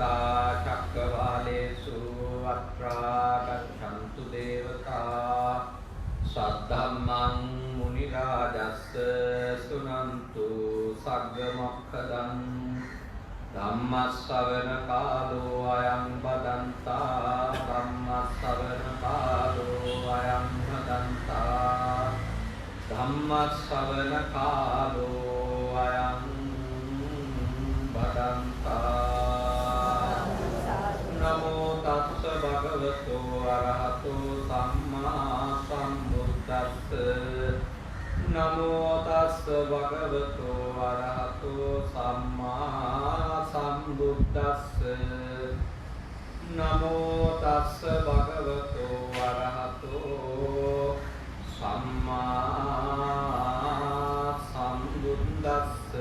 समन्ता चक्रवालेषु अत्रा गच्छन्तु देवता सद्धम्मं मुनिराजस्य शृण्वन्तु सग्गमोक्खदं धम्मश्रवण कालो अयं भदन्ता धम्मश्रवण कालो अयं भदन्ता धम्मश्रवण कालो अयं भदन्ता नमो तस्स भगवतो अरहतो सम्मा सम्बुद्धस्स नमो तस्स भगवतो अरहतो सम्मा सम्बुद्धस्स नमो तस्स भगवतो अरहतो सम्मा सम्बुद्धस्स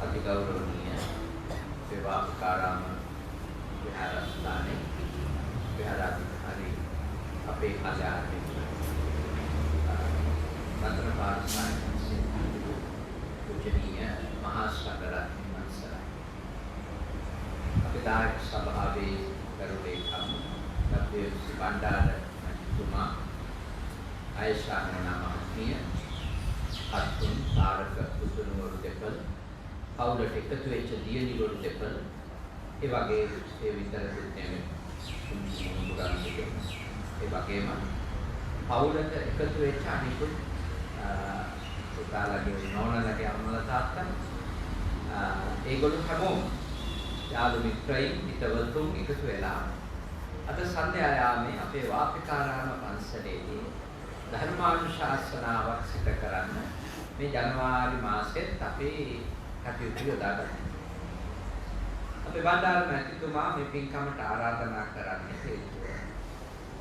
अति गौरवनीय विवाहकाराम विहारस्थाने विहाराधिकारी अपे कल्याणे रत्नपारस्थान से पूजनीय महासागरात्मक मंसर अपिदायक सभावे करुलेखम तब्बे सिबांडार मजितुमा आयशा नामहनीय अतुन तारक पुतुनुवर देपल पौलට එකතු වෙච්ච දියණිවරු දෙපළ ඒ වගේ ඒ විතරකුත් නෙමෙයි ඒ වගේම පෞලට එකතු වෙච්ච අනිකුත් පුතාලගේ නෝනලගේ අම්මලා තාත්තා ඒගොල්ලෝ හැමෝම යාළු මිත්‍රයින් හිතවතුන් එකතු වෙලා අද සන්ධ්‍යායාමේ අපේ වාපිකාරාම පන්සලේදී ධර්මානුශාසනාවක් සිදු කරන්න මේ ජනවාරි මාසෙත් අපේ කටයුතු යොදාගන්න. අපේ බණ්ඩාර මැතිතුමා මේ පින්කමට ආරාධනා කරන්නේ හේතුව.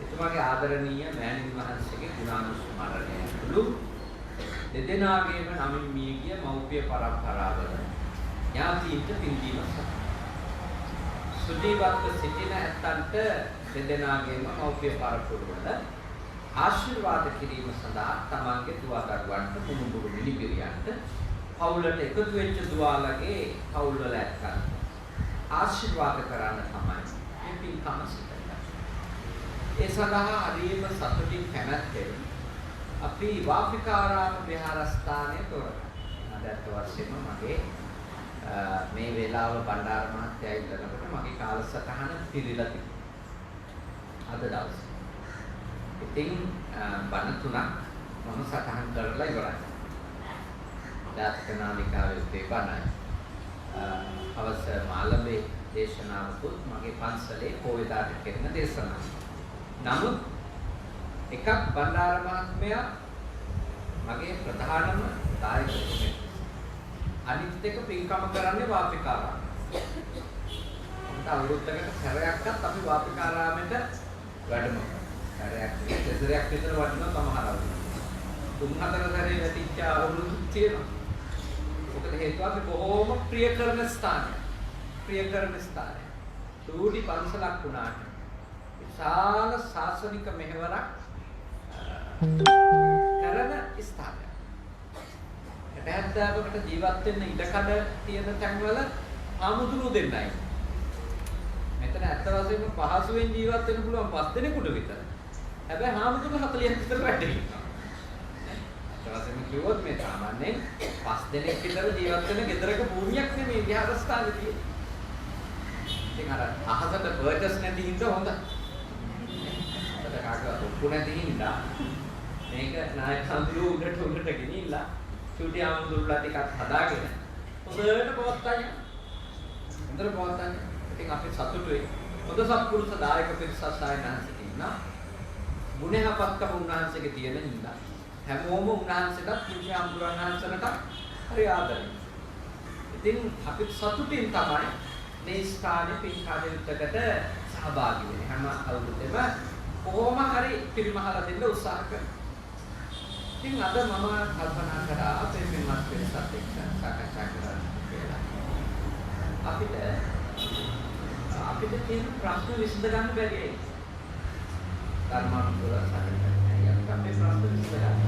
එතුමාගේ ආදරණීය මෑණින් වහන්සේගේ ගුණානුස්මරණය මුළු දෙදෙනාගේම නමින් මිය ගිය මෞපිය පරම්පරාවල ඥාතීන්ට පින්දීම සඳහා. සුජීවත්ව සිටින ඇත්තන්ට දෙදෙනාගේම මෞපිය පරපුරවල ආශිර්වාද කිරීම සඳහා තමන්ගේ දුවා දරුවන්ට මුණුබුරු මිනිබිරියන්ට පවුලට එකතු වෙච්ච දුවාලගේ පවුල් වල ඇත්තන් ආශිර්වාද කරන්න තමයි මේ පින්කම සිදු කරන්නේ. ඒ සඳහා හරියම සතුටින් කැමැත්තෙන් අපි වාපිකාරාම විහාරස්ථානයේ තෝරගන්නවා. අද අත් වශයෙන්ම මගේ මේ වේලාව බණ්ඩාර මහත්තයා ඉල්ලනකොට මගේ කාලසටහන පිළිලා තිබුණා. අද දවසේ. ඉතින් බණ තුනක් මම සටහන් කරලා ඉවරයි. නාලිකාවේ උත්තේ බණයි. අවස මාළඹේ දේශනාවකුත් මගේ පන්සලේ පොයදාට කෙරෙන දේශනාවක්. නමුත් එකක් බණ්ඩාර මහත්මයා මගේ ප්‍රධානම දායකයෙක්. අනිත් එක පින්කම කරන්නේ වාපිකාරාම. මට අවුරුද්දකට සැරයක්වත් අපි වාපිකාරාමෙට වැඩම කරා. සැරයක් විතර වටිනවා සමහරවල්. 3-4 සැරේ වැටිච්ච අවුරුදු තියෙනවා. මොකද හේතුව අපි බොහෝම ප්‍රිය කරන ස්ථානය. සූඩි පන්සලක් වුණාට විශාල ශාසනික මෙහෙවරක් කරන ස්ථානයක්. 70කට ජීවත් වෙන්න ඉඩකඩ තියෙන තැන්වල ආමුදුරු දෙන්නයි. මෙතන ඇත්ත වශයෙන්ම පහසුවෙන් ජීවත් වෙන්න පුළුවන් 5 දෙනෙකුට විතර. හැබැයි ආමුදුරු 40ක් විතර වැඩිලා. ඊට කිව්වොත් මේ සාමාන්‍යයෙන් 5 දෙනෙක් විතර ජීවත් වෙන ගෙදරක භූමියක් නෙමෙයි විහාරස්ථානයේ. ඉතින් අර අහසට බර්ඩ්ස් නැති හින්දා හොඳයි. අද කාක ඔක්කො නැති හින්දා මේක නායක සම්පූර්ණ උඩට ගෙනිලා චුටි ආමුදුරුලා ටිකක් හදාගෙන හොඳට පවත්තන්න. ඉතින් අපි සතුටුයි. හොඳ සත්පුරුෂ දායක පිරිසක් සායනහන්සේ ඉන්නා. ගුණහපත්කම උන්වහන්සේගේ තියෙන හින්දා හැමෝම උන්වහන්සේට කිසි අම්බුරන්හන්සලට හරි ආදරයි. ඉතින් අපි සතුටින් තමයි මේ ස්ථානයේ පින්කාදෙත්තකට සහභාගී වෙන්නේ. හැම අවුරුද්දෙම කොහොම හරි පිරිමහලා දෙන්න උත්සාහ කරනවා. ඉතින් අද මම කල්පනා කරා අපේ පින්වත් පිරිසත් එක්ක සාකච්ඡා කරන්න කියලා. අපිට තියෙන ප්‍රශ්න විසඳ ගන්න බැරි ඇයි? ධර්මානුකූල සාකච්ඡා කරන්න. අපේ ප්‍රශ්න විසඳ ගන්න.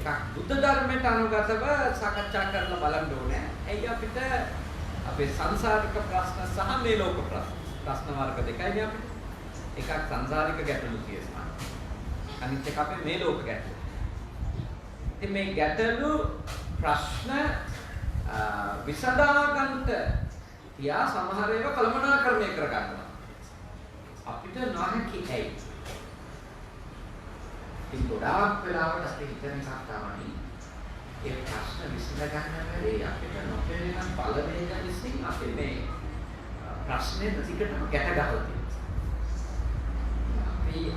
එකක් බුද්ධ ධර්මයට අනුගතව සාකච්ඡා කරලා බලන්න ඕනේ. එයි අපිට අපේ සංසාරික ප්‍රශ්න සහ මේ ලෝක ප්‍රශ්න වර්ග දෙකයිනේ අපිට. එකක් සංසාරික ගැටලු තියෙනවා. අනිත් එක අපේ මේ ලෝක ගැටලු. ඉතින් මේ ගැටලු ප්‍රශ්න විසඳා ගන්නට තියා සමහර ඒවා කළමනාකරණය කර ගන්නවා. අපිට නොහැකි ඇයි? ඉතින් ගොඩාක් වෙලාවට අපි හිතන එකක් තමයි ඒ ප්‍රශ්න විසඳ ගන්න බැරි අපිට නොපෙනෙන බලවේග විසින් අපි මේ ප්‍රශ්නේ දිගටම ගැට ගහලා තියෙනවා.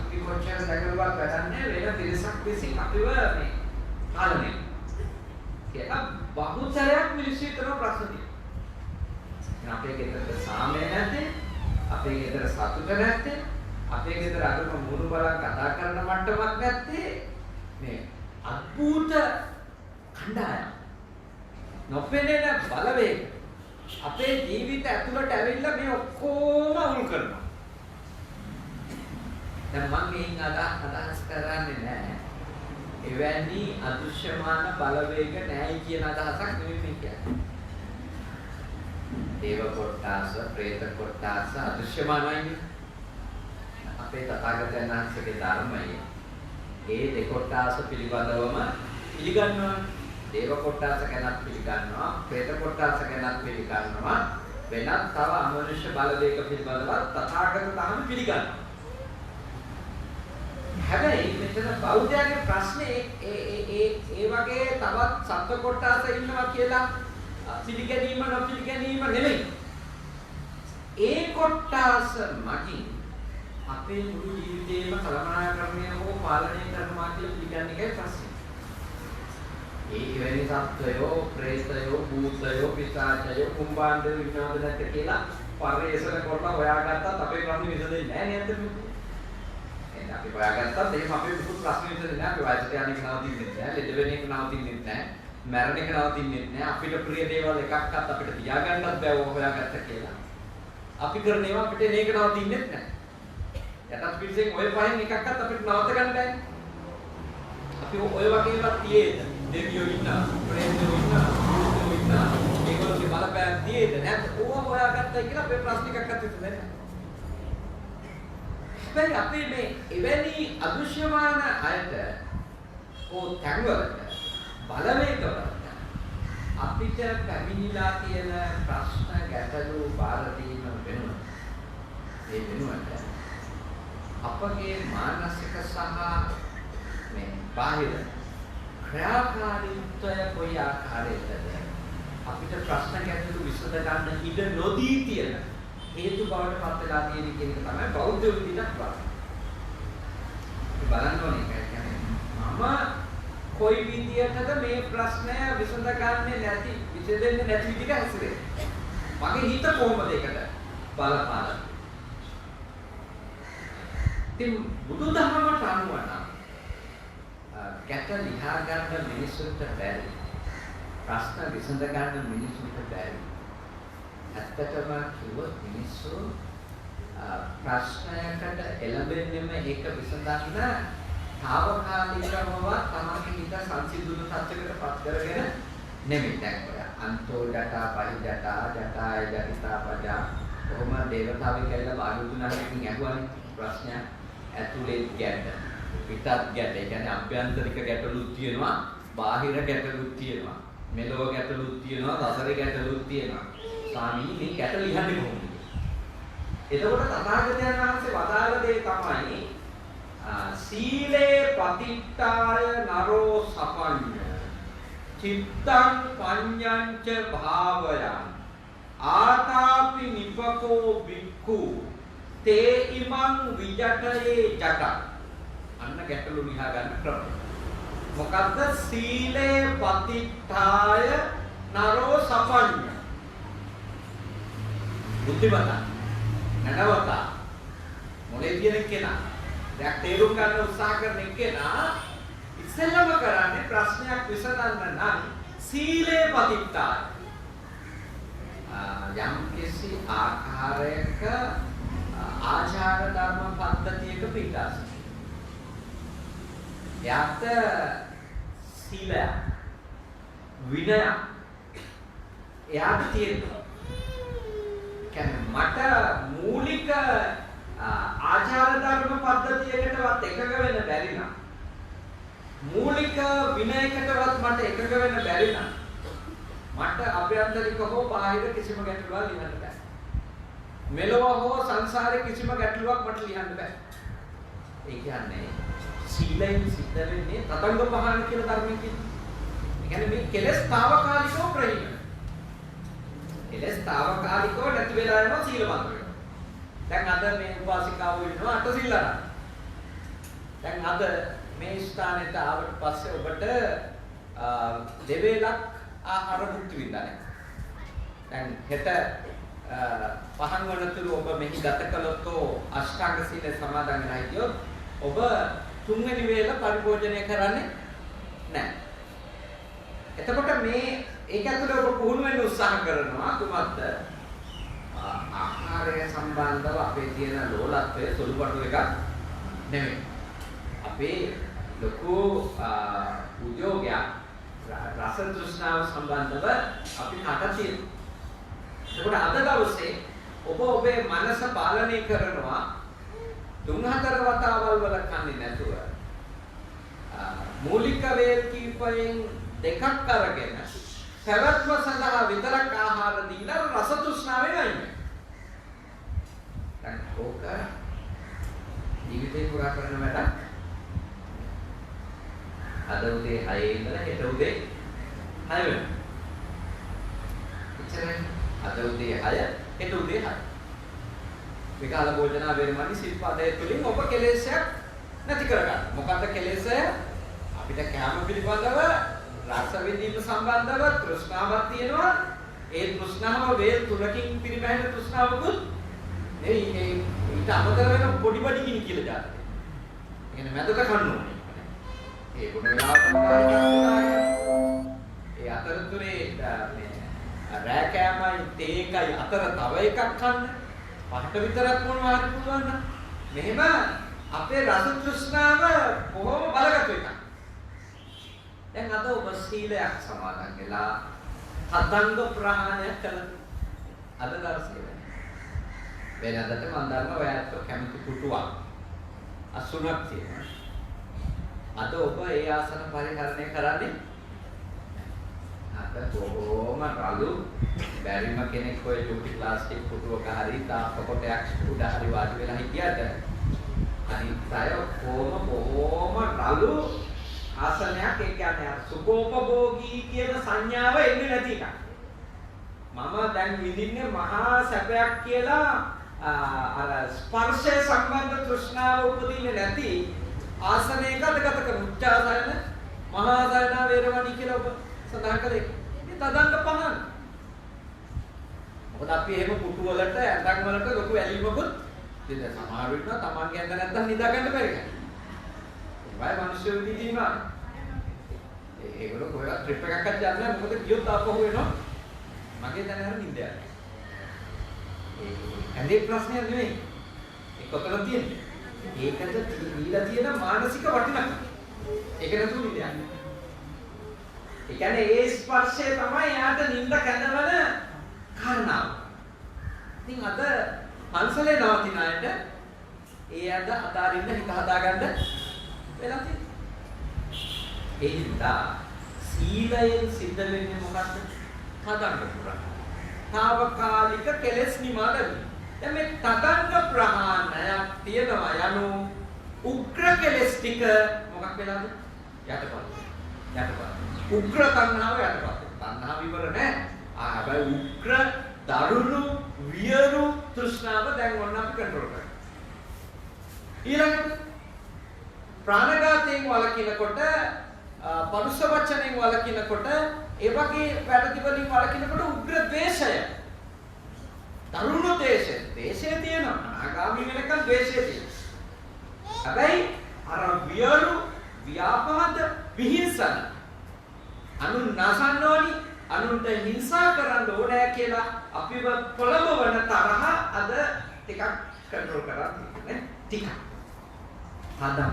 අපි කොච්චර දඟලුවක් වැඩන්නේ වෙන පිරිසක් විසින් අපිව මේ පාලනය කියලා බහුතරයක් මිනිස්සු හිතන ප්‍රශ්න තියෙනවා. අපේ ගෙදර සාමය නැත්තේ, අපේ ගෙදර සතුට නැත්තේ, අපේ ගෙදර අදම මුණු බලන් කතා කරන මට්ටමක් නැත්තේ මේ අద్భుත කණ්ඩායම් නොපෙනෙන බලවේග අපේ ජීවිත ඇතුළට ඇවිල්ලා මේ ඔක්කොම අවුල් කරනවා. දැන් මම මේන් අදහස් කරන්නේ නැහැ එවැනි අදෘශ්‍යමාන බලවේග නැහැ කියන අදහසක් නෙමෙයි මේ කියන්නේ. දේව කොට්ටාස, പ്രേත කොට්ටාස අදෘශ්‍යමානයි. අපේ තථාගතයන් වහන්සේගේ ධර්මයේ ඒ දෙකොට්ටාස පිළිබඳවම පිළිගන්නවා. දේව කොට්ටාස ගැනත් පිළිගන්නවා, പ്രേත කොට්ටාස ගැනත් පිළිගන්නවා, වෙනත් තව අමනුෂ්‍ය බලවේග පිළිබඳව තථාගත ධර්ම පිළිගන්නවා. හැබැයි මෙතන බෞද්ධයාගේ ප්‍රශ්නේ ඒ වගේ තවත් සත්ව කොටස ඉන්නවා කියලා පිළිගැනීම නොපිළිගැනීම නෙමෙයි. ඒ කොටස මගින් අපේ මුළු ජීවිතේම කළමනාකරණය හෝ පාලනය කරනවා කියලා පිළිගන්න එකයි ප්‍රශ්නේ. ඒ වෙනි සත්වයෝ, പ്രേතයෝ, භූතයෝ, පිසාචයෝ, කුම්භාණ්ඩයෝ විනාද නැත කියලා පරිේශන කරලා හොයාගත්තත් අපේ ප්‍රශ්නේ විසඳෙන්නේ නැහැ නේද? අපි හොයාගත්තත් එහෙම අපේ මුකුත් ප්‍රශ්න විසඳෙන්නේ නැහැ. අපි වයසට යන එක නවතින්නේ නැහැ. ලෙඩ වෙන එක නවතින්නේ නැහැ. මරණ එක නවතින්නේ නැහැ. අපිට ප්‍රිය දේවල් එකක්වත් අපිට තියාගන්නත් බැව හොයාගත්ත කියලා. අපි කරන ඒවා අපිට මේක නවතින්නේ නැහැ. යටත් පිළිසෙන් ඔය පහෙන් එකක්වත් අපිට නවත ගන්න බැහැ. අපි ඔය වගේ ඒවා තියේද? දෙවියෝ ඉන්නා, ප්‍රේතයෝ ඉන්නා, භූතයෝ ඉන්නා. ඒගොල්ලෝගේ බලපෑම් තියේද? නැත්නම් ඕවා හොයාගත්තයි කියලා අපේ ප්‍රශ්න එකක්වත් විසඳෙන්නේ නැහැ. හැබැයි අපි මේ එවැනි අදෘශ්‍යමාන අයට ඕ තැන්වලට බලවේගවලට අපිට පැමිණිලා තියෙන ප්‍රශ්න ගැටලු බාර දීම වෙනුවට ඒ වෙනුවට අපගේ මානසික සහ මේ බාහිර ක්‍රියාකාරීත්වය කොයි ආකාරයකද අපිට ප්‍රශ්න ගැටලු විසඳ ගන්න ඉඩ නොදී තියෙන හේතු බවට පත් වෙලා තියෙන කියන එක තමයි බෞද්ධ විදිහට බලන්න ඕනේ. මම කොයි විදියටද මේ ප්‍රශ්නය විසඳගන්නේ නැති, විසඳෙන්නේ නැති විදිහට හැසිරෙන්නේ. මගේ හිත කොහොමද ඒකට බලපාන? ඉතින් බුදුදහමට අනුව නම් ගැට ලියා ගන්න මිනිසුන්ට බැරි, ප්‍රශ්න විසඳ ගන්න මිනිසුන්ට බැරි. ඇත්තටම කිව්වොත් මිනිස්සු ප්‍රශ්නයකට එළඹෙන්නෙම ඒක විසඳන්න తాවකාලිකවවත් තමයි හිත සංසිඳුණු තත්යකට පත් කරගෙන නෙමෙයි. දැන් ඔය අන්තෝ ජටා පරිජටා ජටාය ජටිතා පජා කොහොම දේවතාවෙක් කියලා බාහිරුණාකින් ඇහුවානේ ප්‍රශ්නය. ඇතුලේ ගැට පිටත් ගැට, ඒ කියන්නේ අභ්‍යන්තරික ගැටලුත් තියෙනවා, බාහිර ගැටලුත් තියෙනවා, මෙලොව ගැටලුත් තියෙනවා, සසරේ ගැටලුත් තියෙනවා. ස්වාමී මේ ගැට ලියන්නේ කොහොමද? එතකොට තථාගතයන් වහන්සේ වදාළ දේ තමයි සීලේ පතිට්ඨාය නරෝ සපඤ්ඤ චිත්තං පඤ්ඤංච භාවයං ආතාපි නිපකෝ වික්ඛු තේ ඉමං විජටයේ ජට. අන්න ගැටලු ලියා ගන්න ක්‍රමය. මොකද්ද? සීලේ පතිට්ඨාය නරෝ සපඤ්ඤ. බුද්ධිමතා නැනවතා මොලේ තියෙන කෙනා දැන් තේරුම් ගන්න උත්සාහ කරන කෙනා ඉස්සෙල්ලම කරන්නේ ප්‍රශ්නයක් විසඳන්න නම් සීලේ පතිට්ඨාය යම් කිසි ආකාරයක ආචාර ධර්ම පද්ධතියක පිටාස. යාත සීලය විනය එයාට තියෙනවා. කියන්නේ මට මූලික ආචාර ධර්ම පද්ධතියකටවත් එකඟ වෙන්න බැරි නම් මූලික විනයකටවත් මට එකඟ වෙන්න බැරි නම් මට අභ්‍යන්තරික හෝ බාහිර කිසිම ගැටලුවක් ලියන්න බෑ. මෙලොව හෝ සංසාරේ කිසිම ගැටලුවක් මට ලියන්න බෑ. ඒ කියන්නේ සීලයෙන් සිද්ධ වෙන්නේ තදංග පහන කියන ධර්මයෙන් කියන්නේ. ඒ කියන්නේ මේ කෙලස් తాවකාලිකව ප්‍රහීන. කෙලස් తాවකාලිකව නැති වෙලා යනවා සීල මන්ත්‍රය. දැන් අද මේ උපාසිකාවෝ ඉන්නවා අට සිල් අරන්. දැන් අද මේ ස්ථානෙට ආවට පස්සේ ඔබට දෙවේලක් ආහාර භුක්ති විඳින්න. දැන් හෙට පහන් වනතුරු ඔබ මෙහි ගත කළොත් අෂ්ටාංග සීල සමාදන් වෙලා හිටියොත් ඔබ තුන්වෙනි වේල පරිභෝජනය කරන්නේ නැහැ. එතකොට මේ ඒක ඇතුළේ ඔබ පුහුණු වෙන්න උත්සාහ කරනවා කුමක්ද? ආහාරය සම්බන්ධව අපේ තියෙන ලෝලත්වය සුළුපටු එකක් නෙමෙයි. අපේ ලොකු උද්‍යෝගයක් රස තෘෂ්ණාව සම්බන්ධව අපි හට තියෙනවා. ඒකට අද දවසේ ඔබ ඔබේ මනස පාලනය කරනවා 3-4 වතාවල් වල කන්නේ නැතුව මූලික වේල් කීපයෙන් දෙකක් අරගෙන පැවැත්ම සඳහා විතරක් ආහාර දීලා රස තෘෂ්ණාවෙන් අයින් වෙනවා. දැන් ඕක ජීවිතේ පුරා කරන වැඩක්. අද උදේ 6 ඉඳලා හෙට උදේ 6 වෙනකම්. එච්චරයි. අද උදේ 6 හෙට උදේ 6. විකාල භෝජන වේරමණී සිල්පදයේ තුලින් ඔබ කෙලෙසයක් නැති කරගන්න. මොකද්ද කෙලෙසය? අපිට කැම පිළිබඳව රස විඳීම සම්බන්ධව තෘෂ්ණාවක් තියෙනවා. ඒ තෘෂ්ණාව වේල් තුනකින් පිරිමැහෙන තෘෂ්ණාවකුත් නෙයි. ඊට අමතර වෙන පොඩි පොඩි කිනි කියලා જાතේ. ඒ කියන්නේ මැදට කන්න ඕනේ. ඒ ගුණ වෙලාවට ඒ අතරතුරේ මේ රෑ කෑමයි තේකයි අතර තව එකක් කන්න. පහට විතරක් මොනවා හරි පුළුවන් නම් මෙහෙම අපේ රස තෘෂ්ණාව කොහොම බලගත්තු එකක්. දැන් අද ඔබ සීලයක් සමාදන් වෙලා හදංග ප්‍රහාණය කළ අද දවසේ වෙනදට මම දන්නවා ඔයාලට කැමති පුටුවක් 80ක් තියෙනවා. අද ඔබ ඒ ආසන පරිහරණය කරන්නේ අද කොහොම රළු බැරිම කෙනෙක් ඔය චුටි ප්ලාස්ටික් පුටුවක හරි තාපකොටයක් උඩ හරි වාඩි වෙලා හිටියට අනිත් අය කොහොම රළු ආසනයක් ඒ කියන්නේ සුඛෝපභෝගී කියන සංඥාව එන්නේ නැති එකක්. මම දැන් විඳින්නේ මහා සැපයක් කියලා අර ස්පර්ශය සම්බන්ධ තෘෂ්ණාව උපදින්නේ නැති ආසනයක ගත කරන උච්චාසන මහා සයන වේරමණී කියලා ඔබ සඳහන් කළේ. මේ තදංග පහන්. මොකද අපි එහෙම පුටු වලට ඇඳන් වලට ලොකු ඇලිමකුත් දෙන්න සමහර විට තමන්ගේ ඇඳ නැත්තම් නිදා ගන්න බැරි කෙනෙක්. වයි මිනිස්සු විදිහම ඒගොල්ලෝ කොහෙවත් ට්‍රිප් එකක් හරි යන්නේ නැහැ. මොකද ගියොත් ආපහු එනවා. මගේ දැන හරි නිින්ද යනවා. ඇඳේ ප්‍රශ්නයක් නෙමෙයි. ඒක කොතන තියෙන්නේ? ඒකද දීලා තියෙන මානසික වටිනාකම. ඒක නතු නිින්ද යන්නේ. ඒ කියන්නේ ඒ ස්පර්ශය තමයි යාට නිින්ද කැඳවන කාරණාව. ඉතින් අද පන්සලේ නවතින අයට ඒ අද අතාරින්න හිත හදාගන්න වෙලා තියෙනවා. ඒ හින්දා සීලයෙන් සිද්ධ වෙන්නේ මොකක්ද? තදංග ප්‍රහාණය. తాවකාලික කෙලෙස් නිමාදවි. දැන් මේ තදංග ප්‍රහාණයක් තියනවා යනු උග්‍ර කෙලෙස් ටික මොකක් වෙලාද? යටපත්. උග්‍ර තණ්හාව යටපත්. තණ්හාව ඉවර නෑ. හැබැයි උග්‍ර දරුණු වියරු තෘෂ්ණාව දැන් ඔන්න අපි කන්ට්‍රෝල් කරනවා. ඊළඟට ප්‍රාණඝාතයෙන් වළකිනකොට පරුෂ වචනෙන් වළකිනකොට ඒ වගේ වැරදි වලින් වළකිනකොට උග්‍ර ද්වේෂය දරුණු ද්වේෂය තියෙනවා. අනාගාමී වෙනකන් ද්වේෂය තියෙනවා. හැබැයි අර වියරු ව්‍යාපාද විහිංසන අනුන් නසන්නෝනි අනුන්ට හිංසා කරන්න ඕනෑ කියලා අපිව පොළඹවන තරහ අද ටිකක් කන්ට්‍රෝල් කරලා තියෙනවා ටිකක්. හදන්න.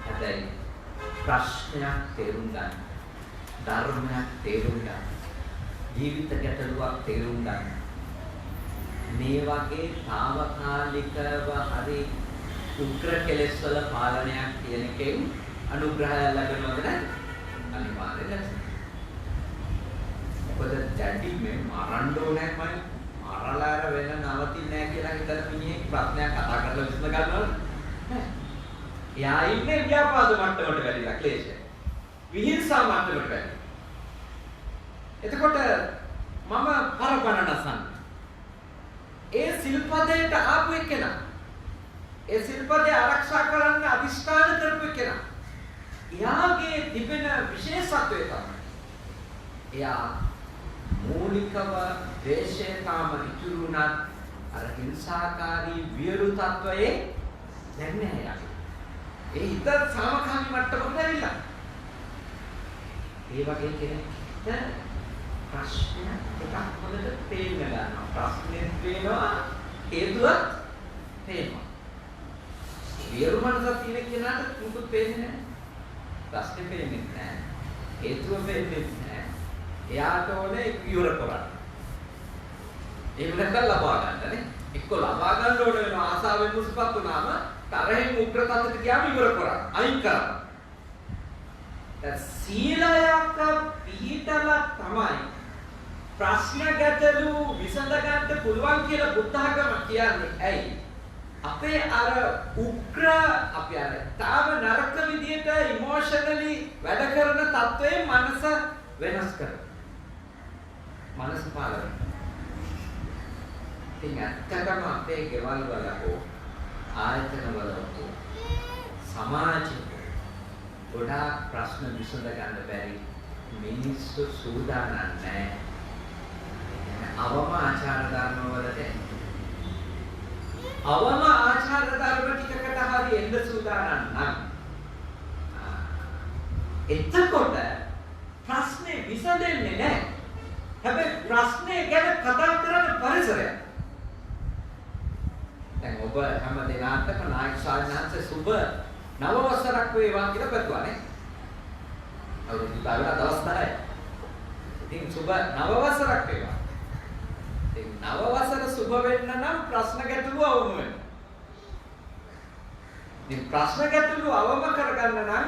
හැබැයි ප්‍රශ්නයක් තේරුම් ගන්න. ධර්මයක් තේරුම් ගන්න. ජීවිත ගැටලුවක් තේරුම් ගන්න. මේ වගේ తాවකාලිකව හරි උග්‍ර කෙලෙස් වල පාලනයක් කියන එකෙන් අනුග්‍රහය ලැබෙනවද නැද්ද? අනිවාර්යයෙන් ලැබෙනවා. මොකද දැඩි මේ මරන්න ඕනේ මම මරලා අර වෙන නවතින්නේ නැහැ කියලා හිතන මිනිහෙක් ප්‍රශ්නයක් කතා කරලා විසඳ ගන්නවද? නැහැ. එයා ඉන්නේ ව්‍යාපාද මට්ටමට වැඩිලා ක්ලේශය. විහිංසා මට්ටමට වැඩිලා. එතකොට මම පරපණ නසන්න. ඒ සිල්පදයට ආපු එකේනා. ඒ සිල්පදේ ආරක්ෂා කරන්න අදිෂ්ඨාන කරපු එකේනා. එයාගේ තිබෙන විශේෂත්වය තමයි. එයා මූලිකව දේශේ තාම ඉතුරු වුණත් අර හිංසාකාරී වියරු තත්වයේ දැන් නැහැ යාගේ. ඒ හිත සාමකාමී මට්ටමකට ඇවිල්ලා. ඒ වගේ කෙනෙක් ප්‍රශ්න එකක් හොඳට තේරුම් ගන්නවා. ප්‍රශ්නේ පේනවා හේතුවත් පේනවා. වියරු මනසක් තියෙන කෙනාට මුකුත් පේන්නේ නැහැ. ප්‍රශ්නේ පේන්නේ නැහැ. හේතුව පේන්නේ නැහැ. එයාට ඕනේ ඉවර කරන්න. ඒක නැත්නම් ලබා ගන්නනේ. එක්ක ලබා ගන්න ඕන වෙන ආසාවෙන් මුසුපත් වුණාම තරහෙන් උග්‍ර තත්ත්වයට ගියාම ඉවර කරන්න. අයින් කරන්න. දැන් සීලයක පිළිතලා තමයි ප්‍රශ්න ගැටලු විසඳ ගන්න පුළුවන් කියලා බුද්ධ ආගම කියන්නේ. ඇයි? අපේ අර උග්‍ර අපි අර තාම නරක විදියට ඉමෝෂනලි වැඩ කරන තත්වයේ මනස වෙනස් කරනවා. මනස පාලනය. ඉතින් ඇත්තටම අපේ ගෙවල් වල හෝ ආයතන වල හෝ සමාජයේ ගොඩාක් ප්‍රශ්න විසඳ ගන්න බැරි මිනිස්සු සූදානම් නැහැ. අවම ආචාර ධර්ම වලට අවම ආචාර ධර්ම ටිකකට හරි එන්න සූදානම් නම් එතකොට ප්‍රශ්නේ විසඳෙන්නේ නැහැ. හැබැයි ප්‍රශ්නේ ගැන කතා කරන පරිසරය. දැන් ඔබ හැම දිනකටම නායක සාධනාංශ සුබ නව වසරක් වේවා කියලා පැතුවානේ. අවුරුදු ගාලා දවස් 10යි. ඉතින් සුබ නව වසරක් වේවා. ඉතින් නව වසර සුබ වෙන්න නම් ප්‍රශ්න ගැටළු අවම වෙනවා. ඉතින් ප්‍රශ්න ගැටළු අවම කරගන්න නම්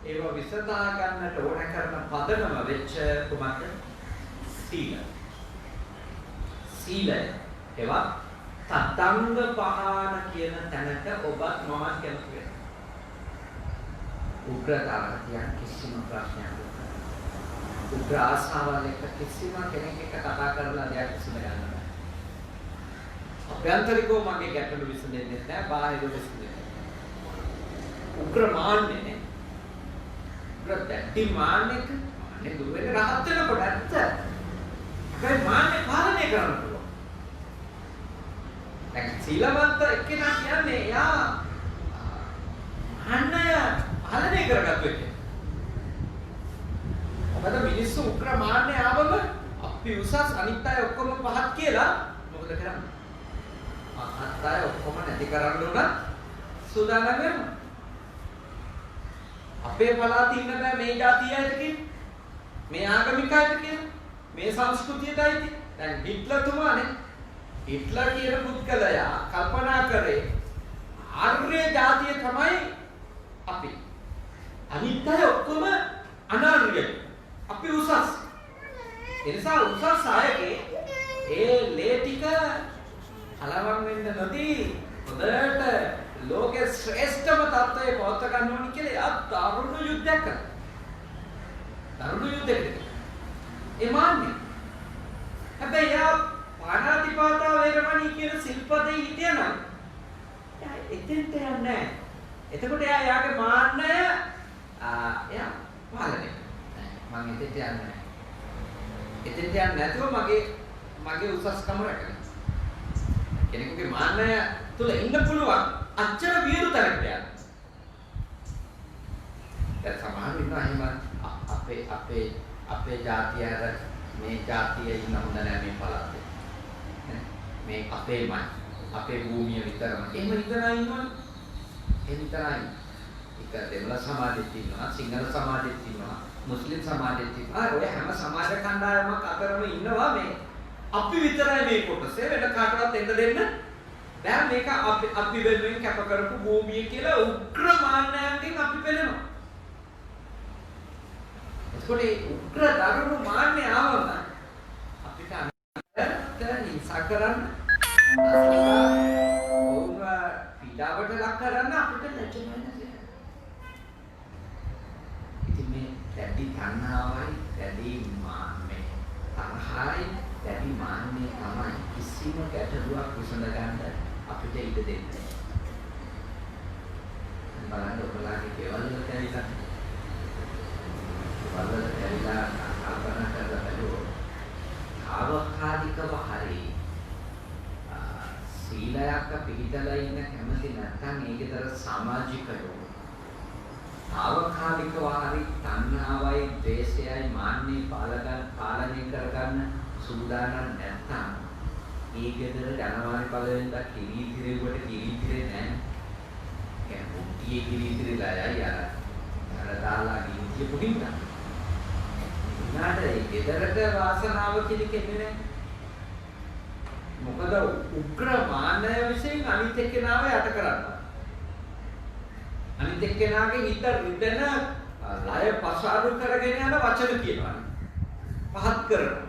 ඒව විසඳා ගන්නට ඕන කරන පදනම වෙච්ච කුමක්ද? සීල. සීලය. ඒවා තතංග පහන කියන තැනට ඔබත් මමත් කැමති වෙනවා. උග්‍රතාවය කියන කිසිම ප්‍රශ්නයක් නැහැ. උග්‍ර ආශාවල් එක්ක කිසිම කෙනෙක් එක්ක කතා කරලා දෙයක් විසඳ ගන්න බෑ. අභ්‍යන්තරිකව මගේ ගැටලු විසඳෙන්නේ නැහැ, බාහිර විසඳෙන්නේ නැහැ. උග්‍ර මාන්නේ නේ. උග්‍ර දැටි මාන්නේක මාන්නේ දුර වෙන රහත් වෙනකොට ඇත්ත. ඒ මාන්නේ පාලනය කරන්න පුළුවන්. දැන් සීලවන්ත එක්කෙනා කියන්නේ එයා මාන්නය පාලනය කරගත්තු එකේ. මොකද මිනිස්සු උග්‍ර මාන්නේ ආවම අපි උසස් අනිත් අය ඔක්කොම පහත් කියලා මොකද කරන්නේ? අනිත් අය ඔක්කොම නැති කරන්න උන සූදානම් වෙනවා. අපේ පළාතේ ඉන්න බෑ මේ ජාතියයිට කියන මේ ආගමිකයිට කියන මේ සංස්කෘතියටයි. දැන් හිට්ලර්තුමානේ හිට්ලර් කියන පුද්ගලයා කල්පනා කරේ ආර්ය ජාතිය තමයි අපි. අනිත් අය ඔක්කොම අනාර්යයි. අපි උසස්. ඒ නිසා උසස් අයගේ ඒ ලේ ටික හලවම් වෙන්න නොදී හොඳට ලෝකේ ශ්‍රේෂ්ඨම තත්ත්වයේ පවත්වා ගන්න ඕනි කියලා එයා දරුණු යුද්ධයක් කරා. දරුණු යුද්ධයක්. ඒ මාන්නේ. හැබැයි එයා පාණාතිපාතා වේරමණී කියන සිල්පදේ හිටියනම් එයා එතෙන්ට යන්නේ නැහැ. එතකොට එයා යාගේ මාන්නය එයා පාලනය. මම එතෙන්ට යන්නේ නැහැ. එතෙන්ට යන්නේ නැතුව මගේ උසස්කම රැකගන්න. කෙනෙකුගේ මාන්නය තුල ඉන්න පුළුවන් අච්චර වියරු තරකට යන්න. දැන් සමහර ඉන්නවා එහෙම අපේ ජාතිය අර මේ ජාතිය ඉන්න හොඳ නැහැ මේ පළාතේ. මේ අපේ භූමිය විතරම. එහෙම ඉඳලා ඉන්නවනේ. ඒ විතරයි. ඒක දෙමළ සමාජෙත් ඉන්නවා, සිංහල සමාජෙත් ඉන්නවා, මුස්ලිම් සමාජෙත් ඉන්නවා. ඔය හැම සමාජ කණ්ඩායමක් අතරම ඉන්නවා මේ අපි විතරයි මේ කොටසේ වෙන කාටවත් එන්න දෙන්න දැන් මේක අපි වෙනුවෙන් කැප කරපු භූමිය කියලා උග්‍ර මාන්නයන්ගෙන් අපි පෙළෙනවා. ඒකෝනේ උග්‍ර දරුණු මාන්නය ආවම අපිට අනිත් හිංසා කරන්න ඕව පීඩාවට ලක් කරන්න අපිට ලැජ්ජ නැහැ. ඉතින් මේ දැඩි තණ්හාවයි දැඩි මාන්නේ තණ්හායි දැඩි මාන්නේ තමයි කිසිම ගැටලුවක් විසඳ ගන්න අපිට ඉඩ දෙන්නේ. බලන්න ඔයාලගේ දේවල් වලට ඇවිල්ලා කල්පනා කරලා බලුවොත් ආවකාලිකව හරි සීලයක් පිළිතලා ඉන්න කැමති නැත්නම් ඒකේතර සමාජිකයෝ ආවකාලිකව හරි තණ්හාවයි ද්වේෂයයි මාන්නේ පාලනය කරගන්න සූදානම් නැත්නම් ඒකේතර ජනවාරි පළවෙනිදා කිරිතිරේකට කිරිතිරේ නැහැ. ඒ මුට්ටියේ කිරිතිරේලා යයි අර දාලා ගිහින් පුටින්ද නාට ඒ ගෙදරට වාසනාව කිලිකෙන්නේ නැහැ. මොකද උග්‍ර මානය විශ්ෙන් අනිත් එක්කෙනාව යට කරනවා. අනිත් එක්කෙනාගේ හිත රිදෙන ලය පසාරු කරගෙන යන වචන කියනවා. පහත් කරනවා.